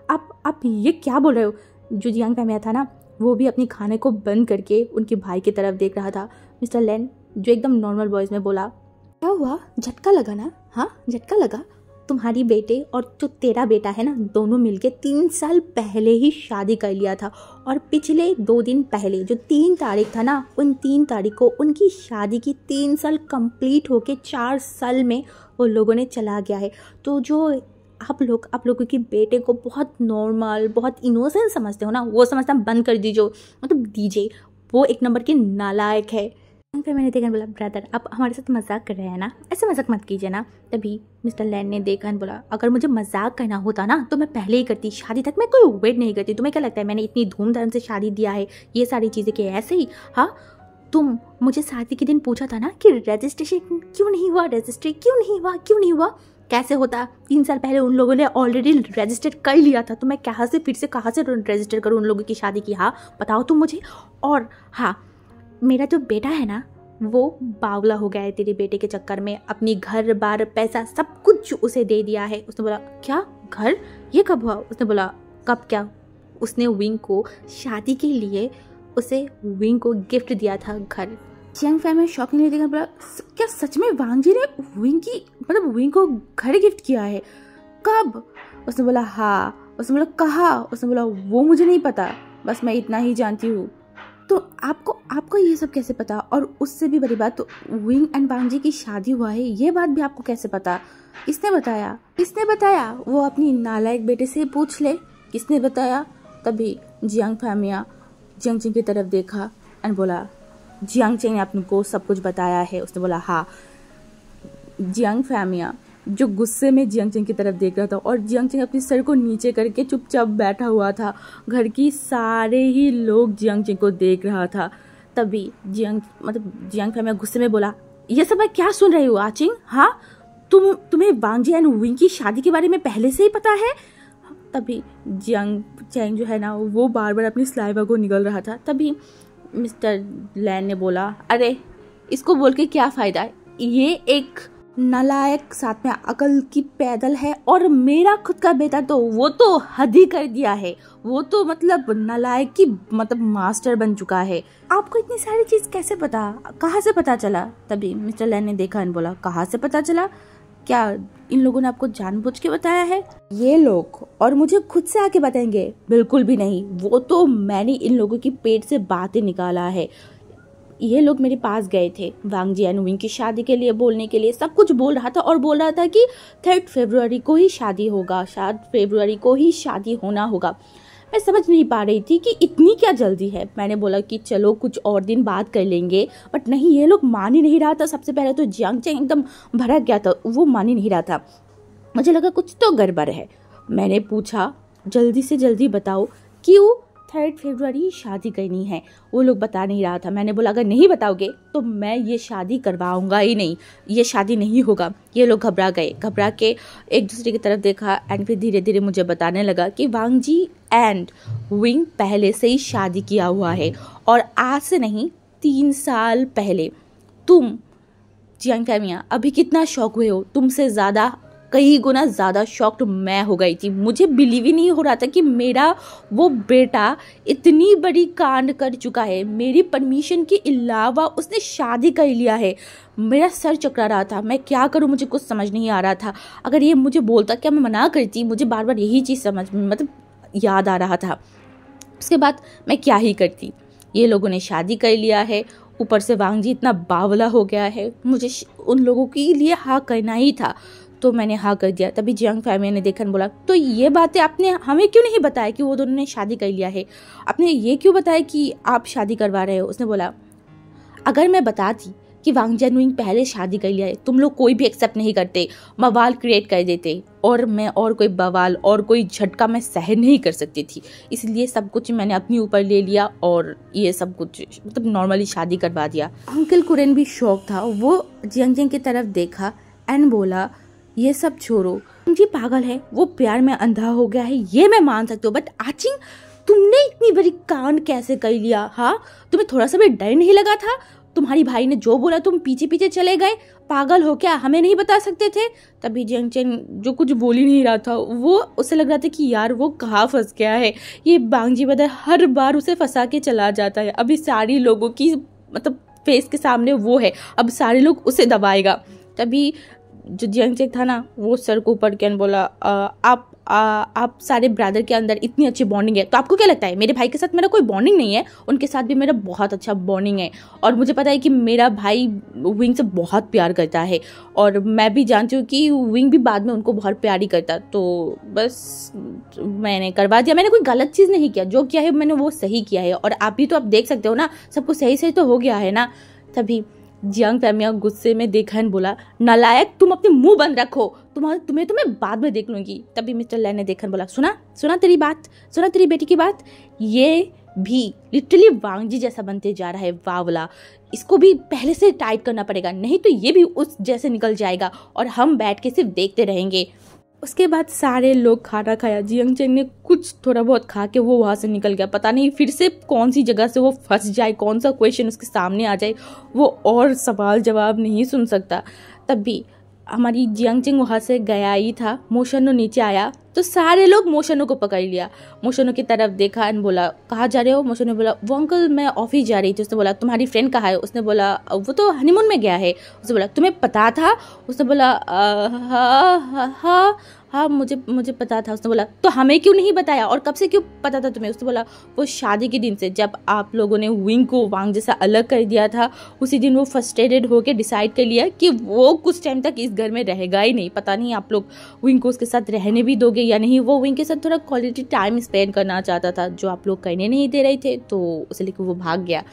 आप ये क्या बोल रहे हो? जो जियांग फैमिया था ना वो भी अपनी खाने को बंद करके उनके भाई की तरफ देख रहा था। मिस्टर लैन जो एकदम नॉर्मल वॉइस में बोला, क्या हुआ, झटका लगा ना? हाँ झटका लगा। तुम्हारी बेटे और जो तेरा बेटा है ना दोनों मिलके 3 साल पहले ही शादी कर लिया था, और पिछले 2 दिन पहले जो 3 तारीख था ना, उन 3 तारीख को उनकी शादी की 3 साल कंप्लीट होके 4 साल में वो लोगों ने चला गया है। तो जो आप लोगों की बेटे को बहुत नॉर्मल बहुत इनोसेंट समझते हो ना, वो समझना बंद कर दीजिए, मतलब दीजिए, वो एक नंबर के नालायक है। फिर मैंने देखा, बोला ब्रदर आप हमारे साथ मजाक कर रहे हैं ना, ऐसे मजाक मत कीजिए ना। तभी मिस्टर लैन ने देखा बोला अगर मुझे मजाक करना होता ना तो मैं पहले ही करती, शादी तक मैं कोई वेट नहीं करती। तुम्हें क्या लगता है मैंने इतनी धूमधाम से शादी दिया है ये सारी चीज़ें कि ऐसे ही? हाँ तुम मुझे शादी के दिन पूछा था ना कि रजिस्ट्रेशन क्यों नहीं हुआ, रजिस्ट्री क्यों नहीं हुआ? कैसे होता? 3 साल पहले उन लोगों ने ऑलरेडी रजिस्टर कर लिया था, तो मैं कहाँ से रजिस्टर करूँ उन लोगों की शादी की? हाँ बताओ तुम मुझे। और हाँ मेरा जो बेटा है ना वो बावला हो गया है तेरे बेटे के चक्कर में, अपनी घर बार पैसा सब कुछ उसे दे दिया है। उसने बोला क्या घर, ये कब हुआ? उसने बोला कब क्या, उसने विंग को शादी के लिए उसे विंग को गिफ्ट दिया था घर। जियांग फैमिली शॉक नहीं देखा, बोला क्या सच में वांग जी ने विंग को घर गिफ्ट किया है? कब? उसने बोला हाँ। उसने बोला कहाँ? उसने बोला वो मुझे नहीं पता, बस मैं इतना ही जानती हूँ। तो आपको ये सब कैसे पता? और उससे भी बड़ी बात, तो विंग एंड वांग जी की शादी हुआ है ये बात भी आपको कैसे पता? किसने बताया? वो अपनी नालायक बेटे से पूछ ले किसने बताया। तभी जियांग फैमिया जियांग चेंग की तरफ देखा एंड बोला जियांग चेंग ने आपको सब कुछ बताया है? उसने बोला हाँ। जियांग फैमिया जो गुस्से में जियांग चेंग की तरफ देख रहा था, और जियांग चेंग अपने सर को नीचे करके चुपचाप बैठा हुआ था। घर की सारे ही लोग जियांग चेंग को देख रहा था। तभी जियांग फैमिया गुस्से में बोला ये सब मैं क्या सुन रही हूँ आचिंग? हाँ तुम्हें वांग जी एंड विंग की शादी के बारे में पहले से ही पता है? तभी जियांग चेंग जो है ना वो बार बार अपनी स्लाइवा को निगल रहा था। तभी मिस्टर लैन ने बोला अरे इसको बोल के क्या फायदा, ये एक नालायक साथ में अकल की पैदल है, और मेरा खुद का बेटा तो वो तो हद ही कर दिया है, वो तो मतलब नालायक की मतलब मास्टर बन चुका है। आपको इतनी सारी चीज कैसे पता, कहाँ से पता चला? तभी मिस्टर लैन ने देखा और बोला कहाँ से पता चला? क्या इन लोगों ने आपको जानबूझ के बताया है? ये लोग और मुझे खुद से आके बताएंगे? बिल्कुल भी नहीं, वो तो मैंने इन लोगों की पेट से बातें निकाला है। ये लोग मेरे पास गए थे वांग जी एंड विंग की शादी के लिए बोलने के लिए, सब कुछ बोल रहा था और बोल रहा था कि 3 फरवरी को ही शादी होगा, 7 फरवरी को ही शादी होना होगा। मैं समझ नहीं पा रही थी कि इतनी क्या जल्दी है। मैंने बोला कि चलो कुछ और दिन बात कर लेंगे, बट नहीं, ये लोग मान ही नहीं रहा था। सबसे पहले तो जियांग चेंग एकदम भड़क गया था, वो मान ही नहीं रहा था। मुझे लगा कुछ तो गड़बड़ है। मैंने पूछा जल्दी से जल्दी बताओ क्यों 3 फरवरी शादी करनी है? वो लोग बता नहीं रहा था। मैंने बोला अगर नहीं बताओगे तो मैं ये शादी करवाऊंगा ही नहीं, ये शादी नहीं होगा। ये लोग घबरा गए, घबरा के एक दूसरे की तरफ देखा एंड फिर धीरे धीरे मुझे बताने लगा कि वांग जी एंड विंग पहले से ही शादी किया हुआ है, और आज से नहीं 3 साल पहले। तुम जियांग फैमिया अभी कितना शौक हुए हो, तुमसे ज़्यादा कई गुना ज़्यादा शॉक्ड मैं हो गई थी। मुझे बिलीव ही नहीं हो रहा था कि मेरा वो बेटा इतनी बड़ी कांड कर चुका है। मेरी परमिशन के अलावा उसने शादी कर लिया है। मेरा सर चकरा रहा था, मैं क्या करूं मुझे कुछ समझ नहीं आ रहा था। अगर ये मुझे बोलता क्या मैं मना करती, मुझे बार बार यही चीज़ याद आ रहा था। उसके बाद मैं क्या ही करती, ये लोगों ने शादी कर लिया है, ऊपर से वांग जी इतना बावला हो गया है, मुझे उन लोगों के लिए हाँ करना ही था, तो मैंने हाँ कर दिया। तभी जियांग फैमिली ने देखा, बोला तो ये बातें आपने हमें क्यों नहीं बताया कि वो दोनों ने शादी कर लिया है, आपने ये क्यों बताया कि आप शादी करवा रहे हो। उसने बोला अगर मैं बताती कि वांग जिनविंग पहले शादी कर लिया है, तुम लोग कोई भी एक्सेप्ट नहीं करते, बवाल क्रिएट कर देते, और मैं और कोई बवाल और कोई झटका मैं सहन नहीं कर सकती थी, इसलिए सब कुछ मैंने अपने ऊपर ले लिया और ये सब कुछ मतलब नॉर्मली शादी करवा दिया। अंकल कुरेन भी शौक था, वो जियांग की तरफ देखा एंड बोला ये सब छोड़ो, जी पागल है, वो प्यार में अंधा हो गया है, ये मैं मान सकती हूँ, बट आचिंग तुमने इतनी बड़ी कांड कैसे कर लिया, हाँ तुम्हें थोड़ा सा भी डर नहीं लगा था, तुम्हारी भाई ने जो बोला तुम पीछे पीछे चले गए, पागल हो क्या, हमें नहीं बता सकते थे। तभी जियांग चेंग जो कुछ बोल ही नहीं रहा था, वो उसे लग रहा था कि यार वो कहाँ फंस गया है, ये बांगजी ब्रदर हर बार उसे फंसा के चला जाता है, अभी सारी लोगों की मतलब फेस के सामने वो है, अब सारे लोग उसे दबाएगा। तभी जो जियांग चेंग था ना, वो सर को ऊपर किया बोला आप सारे ब्रदर के अंदर इतनी अच्छी बॉन्डिंग है, तो आपको क्या लगता है मेरे भाई के साथ मेरा कोई बॉन्डिंग नहीं है, उनके साथ भी मेरा बहुत अच्छा बॉन्डिंग है, और मुझे पता है कि मेरा भाई विंग से बहुत प्यार करता है, और मैं भी जानती हूँ कि विंग भी बाद में उनको बहुत प्यार ही करता, तो बस मैंने करवा दिया, मैंने कोई गलत चीज़ नहीं किया, जो किया है मैंने वो सही किया है, और आप भी तो आप देख सकते हो ना, सब कुछ सही सही तो हो गया है ना। तभी जियांग फैमिली गुस्से में देखा एंड बोला नालायक, तुम अपने मुंह बंद रखो, तुम्हें तो मैं बाद में देख लूंगी। तभी मिस्टर लैन ने देखा बोला सुना तेरी बात, सुना तेरी बेटी की बात, ये भी लिटरली वांग जी जैसा बनते जा रहा है, वावला, इसको भी पहले से टाइट करना पड़ेगा, नहीं तो ये भी उस जैसे निकल जाएगा और हम बैठ के सिर्फ देखते रहेंगे। उसके बाद सारे लोग खाना खाया, जियांग चेंग ने कुछ थोड़ा बहुत खा के वो वहाँ से निकल गया, पता नहीं फिर से कौन सी जगह से वो फंस जाए, कौन सा क्वेश्चन उसके सामने आ जाए, वो और सवाल जवाब नहीं सुन सकता। तब भी हमारी जियांग चेंग वहाँ से गया ही था, मोशनो नीचे आया तो सारे लोग मोशनो को पकड़ लिया, मोशनो की तरफ देखा एंड बोला कहाँ जा रहे हो। मोशनो ने बोला वो अंकल मैं ऑफिस जा रही थी। उसने बोला तुम्हारी फ्रेंड कहाँ है। उसने बोला वो तो हनीमून में गया है। उसने बोला तुम्हें पता था। उसने बोला हाँ मुझे पता था। उसने बोला तो हमें क्यों नहीं बताया और कब से क्यों पता था तुम्हें। उसने बोला वो शादी के दिन से, जब आप लोगों ने विंग को वांग जैसा अलग कर दिया था, उसी दिन वो फ्रस्ट्रेटेड होकर डिसाइड कर लिया कि वो कुछ टाइम तक इस घर में रहेगा ही नहीं। पता नहीं आप लोग विंग को उसके साथ रहने भी दोगे या नहीं। वो विंग के साथ थोड़ा क्वालिटी टाइम स्पेंड करना चाहता था, जो आप लोग करने नहीं दे रहे थे, तो उसे लेकर वो भाग गया।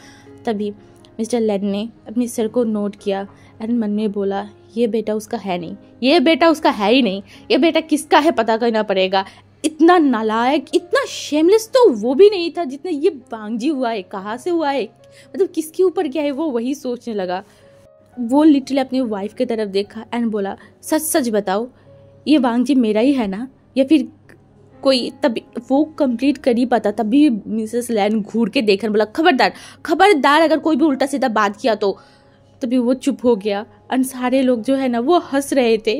तभी मिस्टर लेन ने अपने सर को नोट किया एंड मन में बोला ये बेटा उसका है नहीं, ये बेटा उसका है ही नहीं, ये बेटा किसका है पता करना पड़ेगा। इतना नालायक, इतना शेमलेस तो वो भी नहीं था जितना ये वांगजी हुआ है। कहाँ से हुआ है, मतलब किसके ऊपर गया है, वो वही सोचने लगा। वो लिटरली अपनी वाइफ की तरफ देखा एंड बोला सच सच बताओ ये वांगजी मेरा ही है ना या फिर कोई। तभी वो कंप्लीट कर ही पाता, तभी मिसेस लैन घूर के देखकर बोला खबरदार खबरदार अगर कोई भी उल्टा सीधा बात किया तो। तभी वो चुप हो गया और सारे लोग जो है ना वो हंस रहे थे।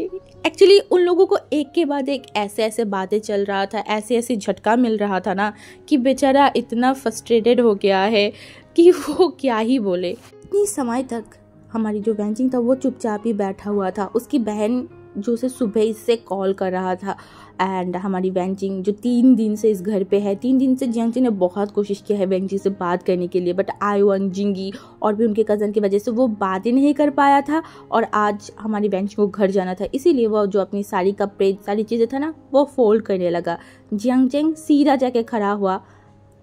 एक्चुअली उन लोगों को एक के बाद एक ऐसे ऐसे बातें चल रहा था, ऐसे ऐसे झटका मिल रहा था ना कि बेचारा इतना फ्रस्ट्रेटेड हो गया है कि वो क्या ही बोले। इतनी समय तक हमारी जो वेंजिंग था वो चुपचाप ही बैठा हुआ था। उसकी बहन जो उसे सुबह इससे कॉल कर रहा था एंड हमारी वेंजिंग जो 3 दिन से इस घर पे है, 3 दिन से जियांग ने बहुत कोशिश किया है वेंजिंग से बात करने के लिए, बट आईवन जिंगी और भी उनके कज़न की वजह से वो बात ही नहीं कर पाया था। और आज हमारी वेंजिंग को घर जाना था, इसीलिए वो जो अपनी सारी कपड़े सारी चीज़ें था ना वो फोल्ड करने लगा। जियांग सीधा जाके खड़ा हुआ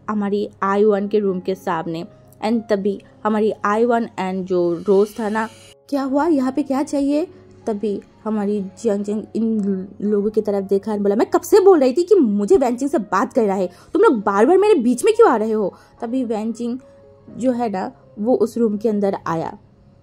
हमारी आई1 के रूम के सामने एंड तभी हमारी आई1 एंड जो रोज था ना, क्या हुआ यहाँ पे क्या चाहिए। तभी हमारी जियांग इन लोगों की तरफ देखा और बोला मैं कब से बोल रही थी कि मुझे वेंजिंग से बात कर रहा है, तुम लोग बार बार मेरे बीच में क्यों आ रहे हो। तभी वेंजिंग जो है ना वो उस रूम के अंदर आया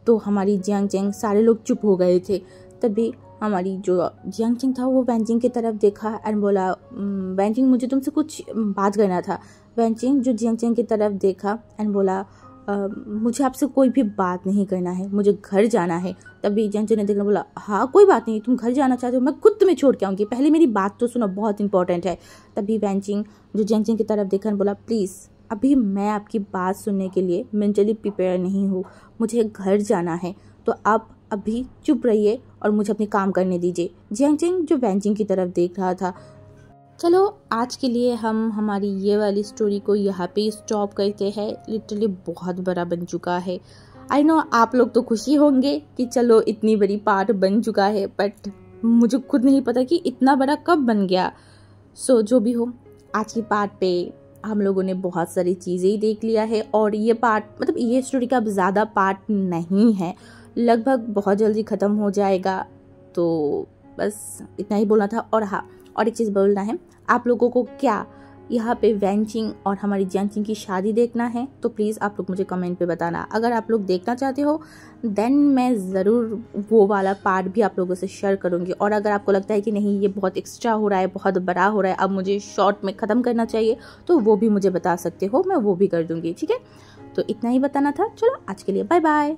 तो हमारी जियांग सारे लोग चुप हो गए थे। तभी हमारी जो जियांग था वो वेंजिंग की तरफ देखा एंड बोला वेंजिंग मुझे तुमसे कुछ बात करना था। वेंजिंग जो जियांग की तरफ देखा एंड बोला मुझे आपसे कोई भी बात नहीं करना है, मुझे घर जाना है। तभी जियांग ने देखा बोला हाँ कोई बात नहीं, तुम घर जाना चाहते हो मैं खुद तुम्हें छोड़ के आऊँगी, पहले मेरी बात तो सुनो बहुत इंपॉर्टेंट है। तभी वेंजिंग जो जियांग की तरफ देखा बोला प्लीज़ अभी मैं आपकी बात सुनने के लिए मेंटली प्रिपेयर नहीं हूँ, मुझे घर जाना है, तो आप अभी चुप रहिए और मुझे अपने काम करने दीजिए। जियांग जो वेंजिंग की तरफ देख रहा था चलो आज के लिए हम हमारी ये वाली स्टोरी को यहाँ पे स्टॉप करते हैं। लिटरली बहुत बड़ा बन चुका है। आई नो आप लोग तो खुशी होंगे कि चलो इतनी बड़ी पार्ट बन चुका है, बट मुझे खुद नहीं पता कि इतना बड़ा कब बन गया। सो जो भी हो, आज की पार्ट पे हम लोगों ने बहुत सारी चीज़ें ही देख लिया है और ये पार्ट मतलब ये स्टोरी का अब ज़्यादा पार्ट नहीं है, लगभग बहुत जल्दी ख़त्म हो जाएगा। तो बस इतना ही बोलना था। और हाँ, और एक चीज़ बोलना है, आप लोगों को क्या यहाँ पे वैंचिंग और हमारी जैनचिंग की शादी देखना है तो प्लीज़ आप लोग मुझे कमेंट पे बताना। अगर आप लोग देखना चाहते हो देन मैं ज़रूर वो वाला पार्ट भी आप लोगों से शेयर करूँगी। और अगर आपको लगता है कि नहीं ये बहुत एक्स्ट्रा हो रहा है, बहुत बड़ा हो रहा है, अब मुझे शॉर्ट में ख़त्म करना चाहिए, तो वो भी मुझे बता सकते हो, मैं वो भी कर दूँगी। ठीक है, तो इतना ही बताना था। चलो आज के लिए बाय बाय।